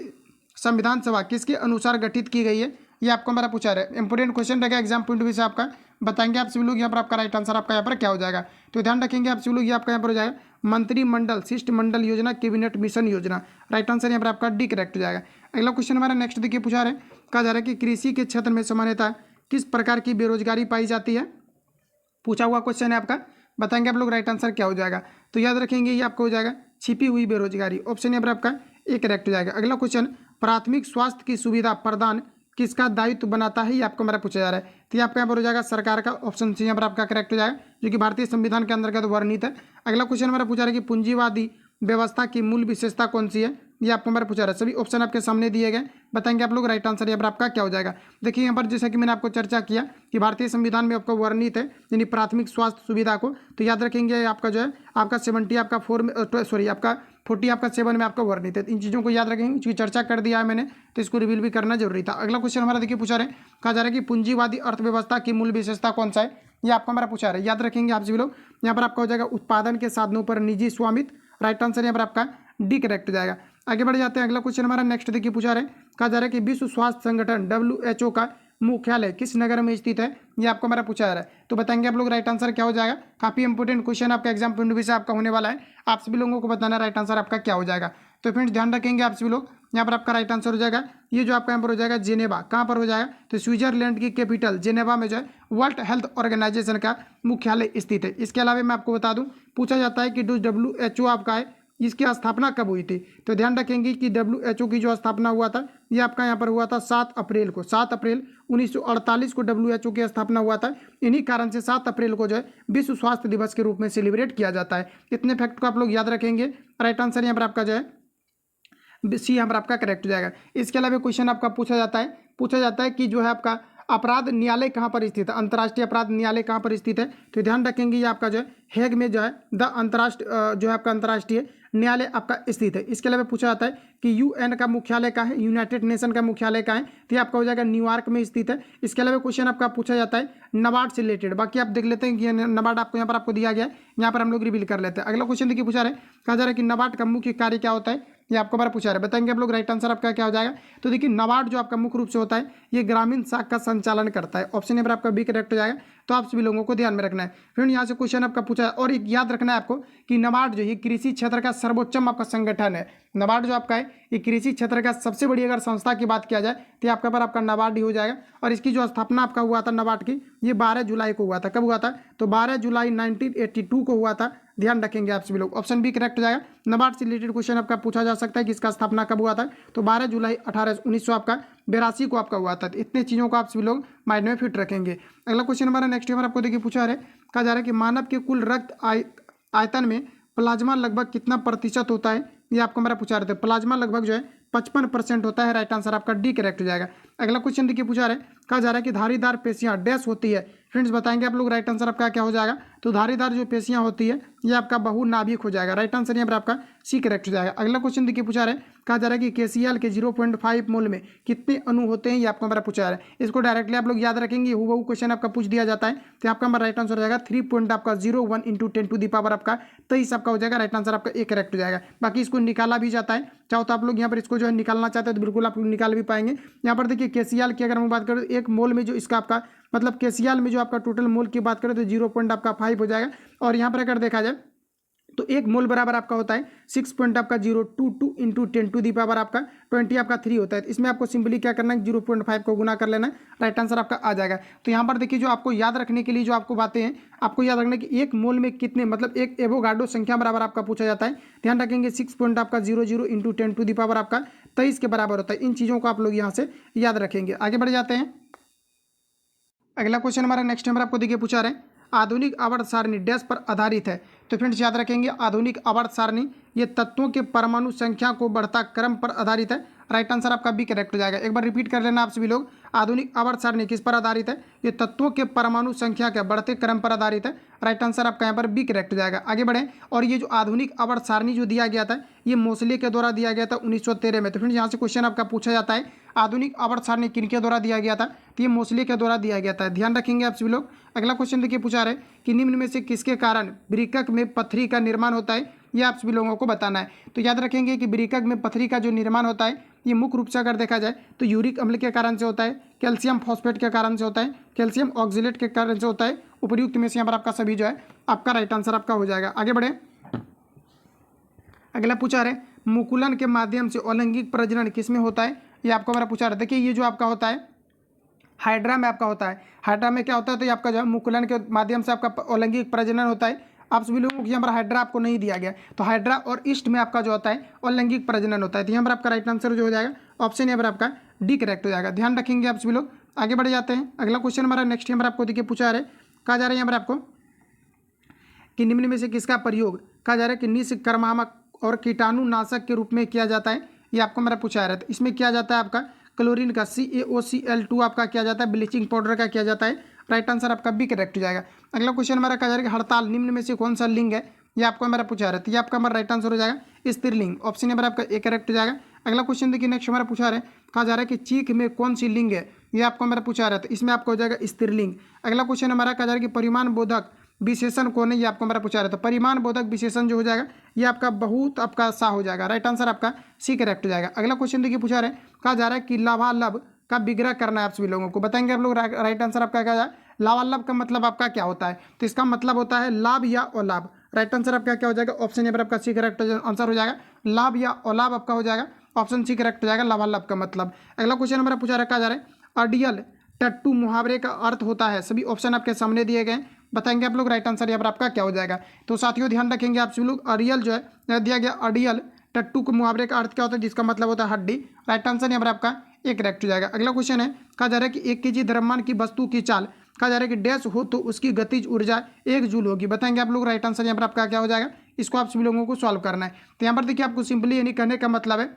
संविधान सभा किसके अनुसार गठित की गई है, ये आपको हमारा पूछा रहा है। इंपोर्टेंट क्वेश्चन रहेगा एग्जाम पॉइंट ऑफ व्यू से आपका, बताएंगे आप सभी लोग यहाँ पर आपका राइट आंसर आपका यहाँ पर क्या हो जाएगा। तो ध्यान रखेंगे आप सभी लोग, ये आपका यहाँ पर हो जाएगा मंत्रिमंडल शिष्टमंडल योजना, कैबिनेट मिशन योजना। राइट आंसर यहाँ पर आपका डी करेक्ट हो जाएगा। अगला क्वेश्चन हमारा नेक्स्ट देखिए पूछा रहे, कहा जा रहा है कि कृषि के क्षेत्र में सामान्यतः किस प्रकार की बेरोजगारी पाई जाती है, पूछा हुआ क्वेश्चन है आपका, बताएंगे आप लोग राइट आंसर क्या हो जाएगा। तो याद रखेंगे ये आपको हो जाएगा छिपी हुई बेरोजगारी, ऑप्शन यहाँ पर आपका ए करेक्ट हो जाएगा। अगला क्वेश्चन, प्राथमिक स्वास्थ्य की सुविधा प्रदान किसका दायित्व बनाता है, ये आपको हमारा पूछा जा रहा है। तो आपका यहाँ पर हो जाएगा सरकार का, ऑप्शन सी यहाँ पर आपका करेक्ट हो जाएगा, जो कि भारतीय संविधान के अंतर्गत वर्णित है। अगला क्वेश्चन हमारा पूछा रहा है कि पूंजीवादी व्यवस्था की मूल विशेषता कौन सी है, ये आपको हमारा पूछा रहा है। सभी ऑप्शन आपके सामने दिए गए, बताएंगे आप लोग राइट आंसर यहाँ पर आपका क्या हो जाएगा। देखिए यहाँ पर जैसा कि मैंने आपको चर्चा किया कि भारतीय संविधान में आपका वर्णित है यानी प्राथमिक स्वास्थ्य सुविधा को, तो याद रखेंगे आपका जो है आपका 70 आपका 40 आपका 7 में आपका वर्णित है। इन चीज़ों को याद रखेंगे, क्योंकि चर्चा कर दिया है मैंने, तो इसको रिवील भी करना जरूरी था। अगला क्वेश्चन हमारा देखिए पूछा रहे, कहा जा रहा है कि पूंजीवादी अर्थव्यवस्था की मूल विशेषता कौन सा है, ये आपको हमारा पूछा रहा है। याद रखेंगे आप सभी लोग, यहाँ पर आपका हो जाएगा उत्पादन के साधनों पर निजी स्वामित्व। राइट आंसर यहाँ पर आपका डी करेक्ट हो जाएगा। आगे बढ़ जाते हैं, अगला क्वेश्चन हमारा नेक्स्ट देखिए पूछा रहे, कहा जा रहा है कि विश्व स्वास्थ्य संगठन WHO का मुख्यालय किस नगर में स्थित है, ये आपको हमारा पूछा जा रहा है। तो बताएंगे आप लोग राइट आंसर क्या हो जाएगा। काफी इंपोर्टेंट क्वेश्चन आपका एग्जाम पॉइंट ऑफ व्यू से आपका होने वाला है, आप सभी लोगों को बताना राइट आंसर आपका क्या हो जाएगा। तो फ्रेंड्स ध्यान रखेंगे आप सभी लोग, यहाँ पर आपका राइट आंसर हो जाएगा, ये जो आपका यहाँ पर हो जाएगा जेनेवा, कहाँ पर हो जाएगा, तो स्विट्जरलैंड की कैपिटल जेनेवा में जो है वर्ल्ड हेल्थ ऑर्गेनाइजेशन का मुख्यालय स्थित है। इसके अलावा मैं आपको बता दूं, पूछा जाता है कि जो WHO आपका है इसकी स्थापना कब हुई थी। तो ध्यान रखेंगे कि WHO की जो स्थापना हुआ था ये आपका यहाँ पर हुआ था 7 अप्रैल को, 7 अप्रैल 1948 को WHO की स्थापना हुआ था। इन्हीं कारण से 7 अप्रैल को जो है विश्व स्वास्थ्य दिवस के रूप में सेलिब्रेट किया जाता है। इतने फैक्ट को आप लोग याद रखेंगे। राइट आंसर यहाँ पर आपका जो है सी यहाँ पर आपका करेक्ट हो जाएगा। इसके अलावा क्वेश्चन आपका पूछा जाता है कि जो है आपका अपराध न्यायालय कहाँ पर स्थित है, अंतर्राष्ट्रीय अपराध न्यायालय कहाँ पर स्थित है। तो ध्यान रखेंगे ये आपका जो है हेग में जो है द अंतर्राष्ट्रीय जो है आपका अंतर्राष्ट्रीय न्यायालय आपका स्थित है। इसके अलावा पूछा जाता है कि UN का मुख्यालय कहाँ है, यूनाइटेड नेशन का मुख्यालय कहाँ है, तो ये आपका हो जाएगा न्यूयॉर्क में स्थित है। इसके अलावा क्वेश्चन आपका पूछा जाता है नबार्ड से रिलेटेड, बाकी आप देख लेते हैं कि नबार्ड आपको यहाँ पर आपको दिया गया है, यहाँ पर हम लोग रिवील कर लेते हैं। अगला क्वेश्चन देखिए पूछा रहे, कहा जा रहा है कि नबार्ड का मुख्य कार्य क्या होता है, ये आपको बार पूछा रहे, बताएंगे आप लोग राइट आंसर आपका क्या हो जाएगा। तो देखिए नबार्ड जो आपका मुख्य रूप से होता है ये ग्रामीण शाखा का संचालन करता है, ऑप्शन नंबर आपका बी करेक्ट हो जाएगा। तो आप सभी लोगों को ध्यान में रखना है। फिर यहाँ से क्वेश्चन आपका पूछा है, और एक याद रखना है आपको कि नबार्ड जो ये कृषि क्षेत्र का सर्वोच्चम आपका संगठन है। नबार्ड जो आपका है ये कृषि क्षेत्र का सबसे बड़ी अगर संस्था की बात किया जाए तो आपका पर आपका नबार्ड ही हो जाएगा। और इसकी जो स्थापना आपका हुआ था नबार्ड की, ये 12 जुलाई को हुआ था। कब हुआ था, तो 12 जुलाई 1982 को हुआ था। ध्यान रखेंगे आप सभी लोग, ऑप्शन बी करेक्ट हो जाएगा। नबार्ड से रिलेटेड क्वेश्चन आपका पूछा जा सकता है कि इसका स्थापना कब हुआ था, तो 12 जुलाई 1982 को आपका हुआ था। इतने चीज़ों को आप सभी लोग माइंड में फिट रखेंगे। अगला क्वेश्चन हमारा नेक्स्ट हमारा आपको देखिए पूछा है, कहा जा रहा है कि मानव के कुल रक्त आयतन में प्लाज्मा लगभग कितना प्रतिशत होता है, ये आपको हमारा पूछा रहे थे। प्लाज्मा लगभग जो है 55% होता है। राइट आंसर आपका डी करेक्ट हो जाएगा। अगला क्वेश्चन देखिए पूछा रहे, कहा जा रहा है कि धारीदार पेशियां डैश होती है। फ्रेंड्स बताएंगे आप लोग राइट आंसर आपका क्या हो जाएगा। तो धारीदार जो पेशियां होती है ये आपका बहुनाभिक हो जाएगा। राइट आंसर यहाँ पर आपका सी करेक्ट हो जाएगा। अगला क्वेश्चन देखिए पूछा रहे, कहा जा रहा है कि KCl के 0.5 मोल में कितने अणु होते हैं, ये आपको हमारा पूछा रहा है। इसको डायरेक्टली आप लोग याद रखेंगे, हुबहू क्वेश्चन आपका पूछ दिया जाता है। तो आपका हमारा राइट आंसर हो जाएगा 3.01 × 10⁻³ आपका 23 आपका हो जाएगा। राइट आंसर आपका ए करेक्ट हो जाएगा। बाकी इसको निकाला भी जाता है, चाहो तो आप लोग यहाँ पर इसको जो है निकालना चाहते हैं तो बिल्कुल आप लोग निकाल भी पाएंगे। यहाँ पर देखिए देखिए केसीएल की अगर हम बात करें तो 1 मोल में जो इसका आपका मतलब केसीएल में जो आपका टोटल मोल की बात करें तो 0.5 हो जाएगा। और यहाँ पर अगर देखा जाए तो 1 मोल बराबर आपका होता है 6.022 इंटू 10⁻³ आपका 20 आपका 3 होता है। इसमें आपको सिंपली क्या करना है 0.5 को गुना कर लेना है, राइट आंसर आपका आ जाएगा। तो यहाँ पर देखिए जो आपको याद रखने के लिए जो आपको बातें हैं, आपको याद रखना कि 1 मोल में कितने मतलब 1 एवोगाड्रो संख्या बराबर आपका पूछा जाता है। ध्यान रखेंगे 6.00 इंटू 10⁻³ आपका 23 के बराबर होता है। इन चीज़ों को आप लोग यहाँ से याद रखेंगे। आगे बढ़ जाते हैं। अगला क्वेश्चन हमारा नेक्स्ट नंबर आपको देखिए पूछा रहे हैं, आधुनिक आवर्त सारणी डैश पर आधारित है। तो फ्रेंड्स याद रखेंगे आधुनिक आवर्त सारणी ये तत्वों के परमाणु संख्या को बढ़ता क्रम पर आधारित है। राइट आंसर आपका बी करेक्ट हो जाएगा। एक बार रिपीट कर लेना आप सभी लोग, आधुनिक आवर्त सारणी किस पर आधारित है? ये तत्वों के परमाणु संख्या के बढ़ते क्रम पर आधारित है। राइट आंसर आपका यहाँ पर बी करेक्ट हो जाएगा। आगे बढ़ें। और ये जो आधुनिक आवर्त सारणी जो दिया गया था ये मोसले के द्वारा दिया गया था 1913 में। तो फ्रेंड्स यहाँ से क्वेश्चन आपका पूछा जाता है आधुनिक आवर्त सारणी किनके द्वारा दिया गया था? तो ये मोसले के द्वारा दिया गया था। ध्यान रखेंगे आप सभी लोग। अगला क्वेश्चन देखिए पूछा रहे कि निम्न में से किसके कारण वृक्क में पथरी का निर्माण होता है? ये आप सभी लोगों को बताना है। तो याद रखेंगे कि वृक्क में पथरी का जो निर्माण होता है ये मुख्य रूप से अगर देखा जाए तो यूरिक अम्ल के कारण से होता है, कैल्शियम फॉस्फेट के कारण से होता है, कैल्शियम ऑक्जिलेट के कारण से होता है। उपयुक्त में से यहाँ पर आपका सभी जो है आपका राइट आंसर आपका हो जाएगा। आगे बढ़े। अगला पूछा रहे मुकुलन के माध्यम से अलैंगिक प्रजनन किसमें होता है? ये आपको हमारा पूछा रहा है। देखिए ये जो आपका होता है हाइड्रा में आपका होता है। हाइड्रा में क्या होता है? तो ये आपका जो है मुकुलन के माध्यम से आपका अलैंगिक प्रजनन होता है। आप सभी लोगों को यहाँ पर हाइड्रा आपको नहीं दिया गया, तो हाइड्रा और ईस्ट में आपका जो होता है अलैंगिक प्रजनन होता है। तो यहाँ पर आपका राइट आंसर जो हो जाएगा ऑप्शन यहाँ पर आपका डी करेक्ट हो जाएगा। ध्यान रखेंगे आप सभी लोग। आगे बढ़ जाते हैं। अगला क्वेश्चन हमारा नेक्स्ट यहाँ पर आपको देखिए पूछा रहे कहा जा रहा है यहाँ पर आपको कि निम्न में से किसका प्रयोग कहा जा रहा है कि निष्क्रियात्मक और कीटाणुनाशक के रूप में किया जाता है? ये आपको मेरा पूछा रहा है। तो इसमें किया जाता है आपका क्लोरीन का CaOCl2 आपका किया जाता है, ब्लीचिंग पाउडर का किया जाता है। राइट आंसर आपका बी करेक्ट हो जाएगा। अगला क्वेश्चन हमारा कहा जा रहा है कि हड़ताल निम्न में से कौन सा लिंग है? ये आपको हमारा पूछा रहा है। तो ये आपका हमारा राइट आंसर हो जाएगा स्त्रीलिंग। ऑप्शन नंबर आपका ए करेक्ट हो जाएगा। अगला क्वेश्चन देखिए नेक्स्ट हमारा पूछा रहा है कहा जा रहा है कि चीख में कौन सी लिंग है? ये आपको हमारा पूछा रहा है। तो इसमें आपको हो जाएगा स्त्रीलिंग। अगला क्वेश्चन हमारा कहा जा रहा है कि परिमाण बोधक विशेषण कौन है? ये आपको हमारा पूछा रहा है। तो परिमाण बोधक विशेषण जो हो जाएगा ये आपका बहुत आपका सा हो जाएगा। राइट आंसर आपका सी करेक्ट हो जाएगा। अगला क्वेश्चन देखिए पूछा रहे कहा जा रहा है कि लाभालाभ का विग्रह करना है। आप सभी लोगों को बताएंगे आप लोग। राइट आंसर आपका क्या है? लाभालाभ का मतलब आपका क्या होता है? तो इसका मतलब होता है लाभ या अलाभ। राइट आंसर आपका क्या हो जाएगा? ऑप्शन यहाँ पर आपका सी करेक्ट आंसर हो जाएगा। लाभ या अलाभ आपका हो जाएगा। ऑप्शन सी करेक्ट हो जाएगा लाभालाभ का मतलब। अगला क्वेश्चन हमारा पूछा रखा जा रहा है अडियल टट्टू मुहावरे का अर्थ होता है। सभी ऑप्शन आपके सामने दिए गए, बताएंगे आप लोग। राइट आंसर यहाँ पर आपका क्या हो जाएगा? तो साथियों ध्यान रखेंगे आप सभी लोग। अरियल जो है दिया गया अडियल टट्टू के मुहावरे का अर्थ क्या होता है? जिसका मतलब होता है हड्डी। राइट आंसर यहाँ पर आपका एक करेक्ट हो जाएगा। अगला क्वेश्चन है कहा जा रहा है कि 1 kg द्रव्यमान की वस्तु की चाल कहा जा रहा है कि डैश हो तो उसकी गतिज ऊर्जा 1 जूल होगी। बताएंगे आप लोग। राइट आंसर यहाँ पर आपका क्या हो जाएगा? इसको आप सभी लोगों को सॉल्व करना है। तो यहाँ पर देखिए आपको सिंपली यानी कहने का मतलब है,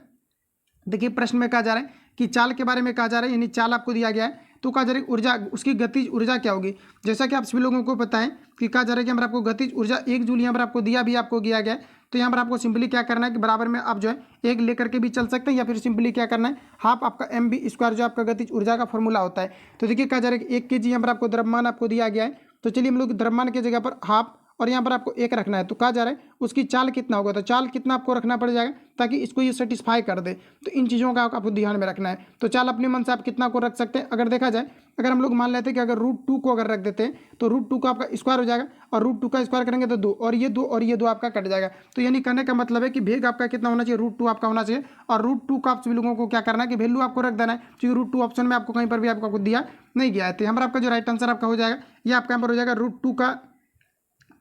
देखिए प्रश्न में कहा जा रहा है कि चाल के बारे में कहा जा रहा है, यानी चाल आपको दिया गया है तो कहा जा रहा है ऊर्जा उसकी गतिज ऊर्जा क्या होगी? जैसा कि आप सभी लोगों को पता है कि कहा जा रहा है कि यहाँ पर आपको गतिज ऊर्जा 1 जूल यहाँ पर आपको दिया भी आपको दिया गया है। तो यहाँ पर आपको सिंपली क्या करना है कि बराबर में आप जो है 1 लेकर के भी चल सकते हैं, या फिर सिंपली क्या करना है हाफ आपका mv² जो आपका गतिज ऊर्जा का फॉर्मूला होता है। तो देखिए कहा जा रहा है कि 1 kg यहाँ पर आपको द्रव्यमान आपको दिया गया है। तो चलिए हम लोग द्रव्यमान की जगह पर हाफ और यहाँ पर आपको 1 रखना है। तो कहा जा रहा है उसकी चाल कितना होगा? तो चाल कितना आपको रखना पड़ जाएगा ताकि इसको ये सेटिस्फाई कर दे। तो इन चीज़ों का आपको ध्यान में रखना है। तो चाल अपने मन से आप कितना को रख सकते हैं? अगर देखा जाए, अगर हम लोग मान लेते हैं कि अगर √2 को अगर रख देते हैं तो √2 का आपका स्क्वायर हो जाएगा, और √2 का स्क्वायर करेंगे तो 2, और ये 2 और ये 2 आपका कट जाएगा। तो यानी कहने का मतलब है कि भेग आपका कितना होना चाहिए? √2 आपका होना चाहिए। और √2 का आप सभी लोगों को क्या करना है कि वैल्यू आपको रख देना है, क्योंकि √2 ऑप्शन में आपको कहीं पर भी आपको दिया नहीं गया है। तो यहाँ पर आपका जो राइट आंसर आपका हो जाएगा ये आपका यहाँ पर हो जाएगा √2 का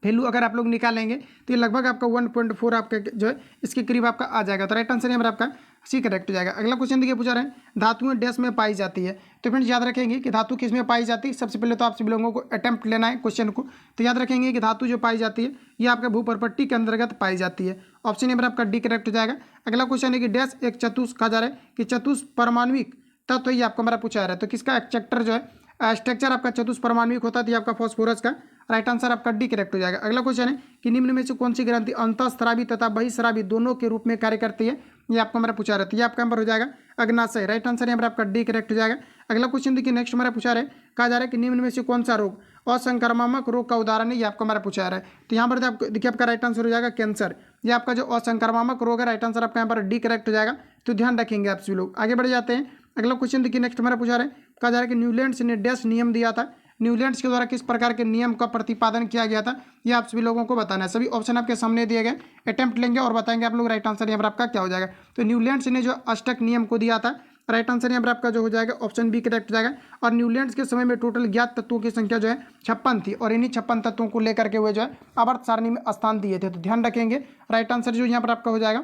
वैल्यू अगर आप लोग निकालेंगे तो ये लगभग आपका 1.4 आपका जो है इसके करीब आपका आ जाएगा। तो राइट आंसर यहाँ पर आपका सी करेक्ट हो जाएगा। अगला क्वेश्चन देखिए पूछा रहे हैं धातुएं डैश में पाई जाती है। तो फ्रेंड्स याद रखेंगे कि धातु किस में पाई जाती है। सबसे पहले तो आप सभी लोगों को अटेम्प्ट लेना है क्वेश्चन को। तो याद रखेंगे कि धातु जो पाई जाती है ये आपके भूपर्पट्टी के अंतर्गत पाई जाती है। ऑप्शन यहाँ पर आपका डी करेक्ट हो जाएगा। अगला क्वेश्चन है कि डैश एक चतुष कहा जा रहा है कि चतुष्परमाणुक तत्व ये आपको हमारा पूछा रहा है। तो किसका स्ट्रक्चर जो है स्ट्रक्चर आपका चतुष्परमाणुक होता है? आपका फॉस्फोरस का। राइट आंसर आपका डी करेक्ट हो जाएगा। अगला क्वेश्चन है कि निम्न में से कौन सी ग्रंथि अंतःस्रावी तथा बहिःस्रावी दोनों के रूप में कार्य करती है? ये आपको हमारा पूछा रहता है। ये आपका नंबर हो जाएगा अग्नाशय। राइट आंसर यहाँ पर आपका डी करेक्ट हो जाएगा। अगला क्वेश्चन देखिए नेक्स्ट हमारा पूछा रहा है कहा जा रहा है कि निम्न में से कौन सा रोग असंक्रामक रोग का उदाहरण है? ये आपको हमारा पूछा रहा है। तो यहाँ पर देखिए आपका राइट आंसर हो जाएगा कैंसर। ये आपका जो असंक्रामक रोग है, राइट आंसर आपका यहाँ पर डी करेक्ट हो जाएगा। तो ध्यान रखेंगे आप सभी लोग। आगे बढ़ जाते हैं। अगला क्वेश्चन देखिए नेक्स्ट हमारा पूछा रहे, कहा जा रहा है कि न्यूलैंड्स ने डैश नियम दिया था, न्यूलैंड्स के द्वारा किस प्रकार के नियम का प्रतिपादन किया गया था, ये आप सभी लोगों को बताना है। सभी ऑप्शन आपके सामने दिए गए, अटेम्प्ट लेंगे और बताएंगे आप लोग राइट आंसर यहाँ पर आपका क्या हो जाएगा। तो न्यूलैंड्स ने जो अष्टक नियम को दिया था, राइट आंसर यहाँ पर आपका जो हो जाएगा ऑप्शन बी करेक्ट हो जाएगा। और न्यूलैंड्स के समय में टोटल ज्ञात तत्वों की संख्या जो है 56 थी और इन्हीं 56 तत्वों को लेकर के हुए जो है आवर्त सारणी में स्थान दिए थे। तो ध्यान रखेंगे राइट आंसर जो यहाँ पर आपका हो जाएगा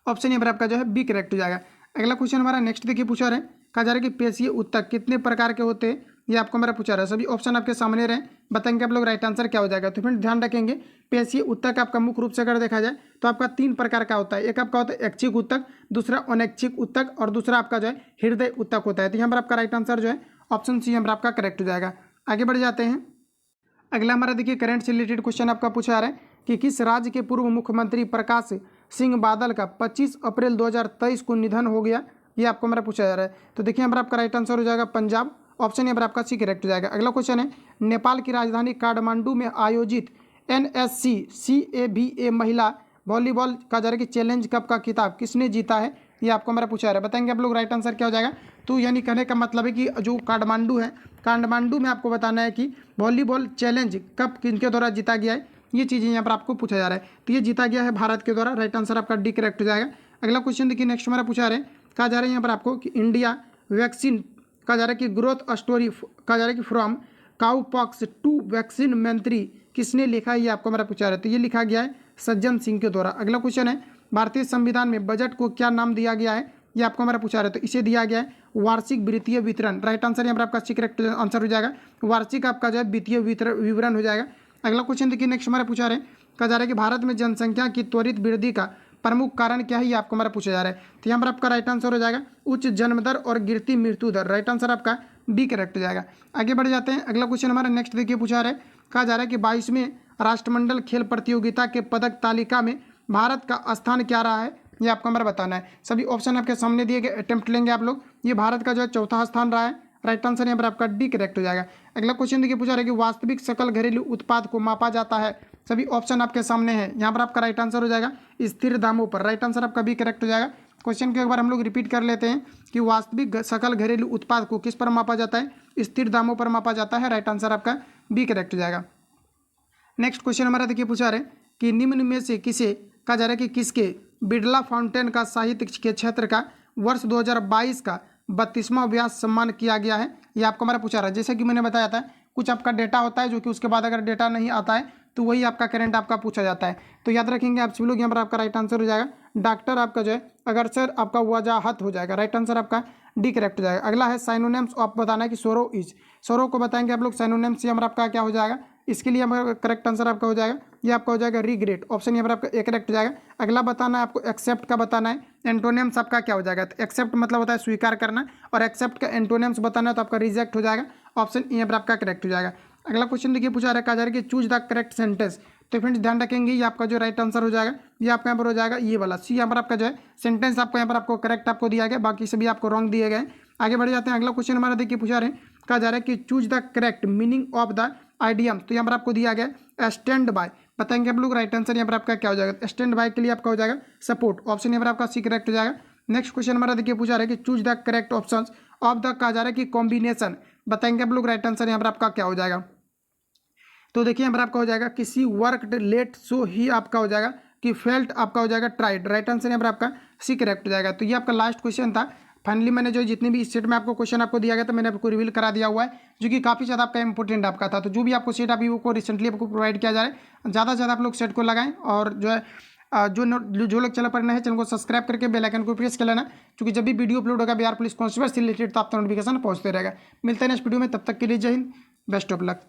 ऑप्शन यहाँ पर आपका जो है बी करेक्ट हो जाएगा। अगला क्वेश्चन हमारा नेक्स्ट देखिए पूछा रहे, कहा जा रहा है कि पेशीय ऊतक कितने प्रकार के होते हैं, ये आपको मेरा पूछा रहा है। सभी ऑप्शन आपके सामने रहे, बताएंगे आप लोग राइट आंसर क्या हो जाएगा। तो फ्रेंड ध्यान रखेंगे पेशीय ऊतक आपका मुख्य रूप से अगर देखा जाए तो आपका 3 प्रकार का होता है। एक आपका होता है ऐच्छिक ऊतक, दूसरा अनैच्छिक ऊतक और दूसरा आपका जो है हृदय ऊतक होता है। तो यहाँ पर आपका राइट आंसर जो है ऑप्शन सी यहाँ पर आपका करेक्ट हो जाएगा। आगे बढ़ जाते हैं, अगला हमारा देखिए करंट से रिलेटेड क्वेश्चन आपका पूछा रहा है कि किस राज्य के पूर्व मुख्यमंत्री प्रकाश सिंह बादल का 25 अप्रैल 2023 को निधन हो गया, ये आपको मेरा पूछा जा रहा है। तो देखिए यहाँ पर आपका राइट आंसर हो जाएगा पंजाब, ऑप्शन यहाँ पर आपका सी करेक्ट हो जाएगा। अगला क्वेश्चन है, नेपाल की राजधानी काठमांडू में आयोजित NSC CABA महिला वॉलीबॉल का जा रहा है कि चैलेंज कप का खिताब किसने जीता है, ये आपको मेरा पूछा जा रहा है। बताएंगे आप लोग राइट आंसर क्या हो जाएगा। तो यानी कहने का मतलब है कि जो काठमांडू है, काठमांडू में आपको बताना है कि वॉलीबॉल चैलेंज कप किनके द्वारा जीता गया है, ये चीज़ें यहाँ पर आपको पूछा जा रहा है। तो ये जीता गया है भारत के द्वारा, राइट आंसर आपका डी करेक्ट हो जाएगा। अगला क्वेश्चन देखिए नेक्स्ट हमारा पूछा रहे, कहा जा रहा है यहाँ पर आपको कि इंडिया वैक्सीन कहा जा रहा है कि ग्रोथ स्टोरी कहा जा रहा है कि from cowpox to vaccine मंत्री किसने लिखा है, ये आपको मेरा पूछा रहा है। तो ये लिखा गया है सज्जन सिंह के द्वारा। अगला क्वेश्चन है, भारतीय संविधान में बजट को क्या नाम दिया गया है, ये आपको मेरा पूछा रहा है। तो इसे दिया गया है वार्षिक वित्तीय वितरण, राइट आंसर यहाँ पर आपका सी करेक्ट आंसर हो जाएगा। वार्षिक आपका जो है वित्तीय विवरण हो जाएगा। अगला क्वेश्चन देखिए नेक्स्ट हमारा पूछा रहे, कहा जा रहा है कि भारत में जनसंख्या की त्वरित वृद्धि का प्रमुख कारण क्या है, ये आपको मेरा पूछा जा रहा है। तो यहाँ पर आपका राइट आंसर हो जाएगा उच्च जन्म दर और गिरती मृत्यु दर, राइट आंसर आपका बी करेक्ट हो जाएगा। आगे बढ़ जाते हैं, अगला क्वेश्चन हमारा नेक्स्ट देखिए पूछा रहा है, कहा जा रहा है कि 22वें राष्ट्रमंडल खेल प्रतियोगिता के पदक तालिका में भारत का स्थान क्या रहा है, ये आपको हमारा बताना है। सभी ऑप्शन आपके सामने दिए गए, अटेम्प्ट लेंगे आप लोग। ये भारत का जो है 4था स्थान रहा है, राइट आंसर यहाँ पर आपका डी करेक्ट हो जाएगा। अगला क्वेश्चन देखिए पूछा रहा है कि वास्तविक सकल घरेलू उत्पाद को मापा जाता है, सभी ऑप्शन आपके सामने है। यहाँ पर आपका राइट आंसर हो जाएगा स्थिर दामों पर, राइट आंसर आपका बी करेक्ट हो जाएगा। क्वेश्चन को एक बार हम लोग रिपीट कर लेते हैं कि वास्तविक सकल घरेलू उत्पाद को किस पर मापा जाता है, स्थिर दामों पर मापा जाता है, राइट आंसर आपका बी करेक्ट हो जाएगा। नेक्स्ट क्वेश्चन हमारा देखिए पूछा रहे कि निम्न में से किसे कहा जा रहा है कि किसके बिरला फाउंटेन का साहित्य के क्षेत्र का वर्ष 2022 का 32वां व्यास सम्मान किया गया है, ये आपको हमारा पूछा रहा है। जैसे कि मैंने बताया था कुछ आपका डेटा होता है जो कि उसके बाद अगर डेटा नहीं आता है तो वही आपका करंट आपका पूछा जाता है। तो याद रखेंगे आप सभी लोग, यहाँ पर आपका राइट आंसर हो जाएगा डॉक्टर आपका जो है अगरसर आपका वजाहत हो जाएगा, राइट आंसर आपका डी करेक्ट हो जाएगा। अगला है साइनोनिम्स, आप बताना है कि सोरो इज, सोरो को बताएंगे आप लोग साइनोनिम्स, यहाँ पर आपका क्या हो जाएगा, इसके लिए हमारा करेक्ट आंसर आपका हो जाएगा, ये आपका हो जाएगा रिग्रेट, ऑप्शन यहाँ पर आपका एक करेक्ट हो जाएगा। अगला बताना है आपको एक्सेप्ट का बताना है, एंटोनिम्स आपका क्या हो जाएगा। तो एक्सेप्ट मतलब होता है स्वीकार करना और एक्सेप्ट का एंटोनिम्स बताना है तो आपका रिजेक्ट हो जाएगा, ऑप्शन यहाँ पर आपका करेक्ट हो जाएगा। अगला क्वेश्चन देखिए पूछा रहा है कि चूज द करेक्ट सेंटेंस। तो फ्रेंड्स ध्यान रखेंगे ये आपका जो राइट आंसर हो जाएगा ये आपका यहाँ पर हो जाएगा ये वाला सी, यहाँ पर आपका जो है सेंटेंस आपको यहाँ पर आपको करेक्ट आपको दिया गया, बाकी सभी आपको रॉन्ग दिए गए। आगे बढ़ जाते हैं, अगला क्वेश्चन हमारा देखिए पूछा रहे, कहा जा रहा है कि choose the correct meaning of the idiom. तो यहाँ पर आपको दिया गया स्टैंड बाय, बताएंगे आप लोग राइट आंसर यहाँ पर आपका क्या हो जाएगा। स्टैंड बाय के लिए आपका हो जाएगा सपोर्ट, ऑप्शन यहाँ पर आपका सी करेक्ट हो जाएगा। नेक्स्ट क्वेश्चन हमारा देखिए पूछा रहा है कि choose the correct option of the कहा जा रहा है कि कॉम्बिनेशन, बताएंगे आप लोग राइट आंसर यहाँ पर आपका क्या हो जाएगा। तो देखिए यहाँ पर आपका हो जाएगा किसी वर्क लेट सो ही आपका हो जाएगा कि फेल्ट आपका हो जाएगा ट्राइड, राइट आंसर यहाँ पर आपका सी करेक्ट हो जाएगा। तो ये आपका लास्ट क्वेश्चन था। फाइनली मैंने जो जितने भी इस सेट में आपको क्वेश्चन आपको दिया गया था मैंने आपको रिवील करा दिया हुआ है, जो कि काफ़ी ज़्यादा आपका इंपॉर्टेंट आपका था। तो जो भी आपको सेट अभी वो रिसेंटली आपको प्रोवाइड किया जा रहा है, ज़्यादा से ज़्यादा आप लोग सेट को लगाएं और जो है जो लोग चैनल पर नए हैं चैनल को सब्सक्राइब करके बेल आइकन को प्रेस कर लेना, क्योंकि जब भी वीडियो अपलोड होगा बिहार पुलिस कांस्टेबल से रिलेटेड तो आपका नोटिफिकेशन पहुंचते रहेगा। मिलते हैं नेक्स्ट वीडियो में, तब तक के लिए जय हिंद, बेस्ट ऑफ लक।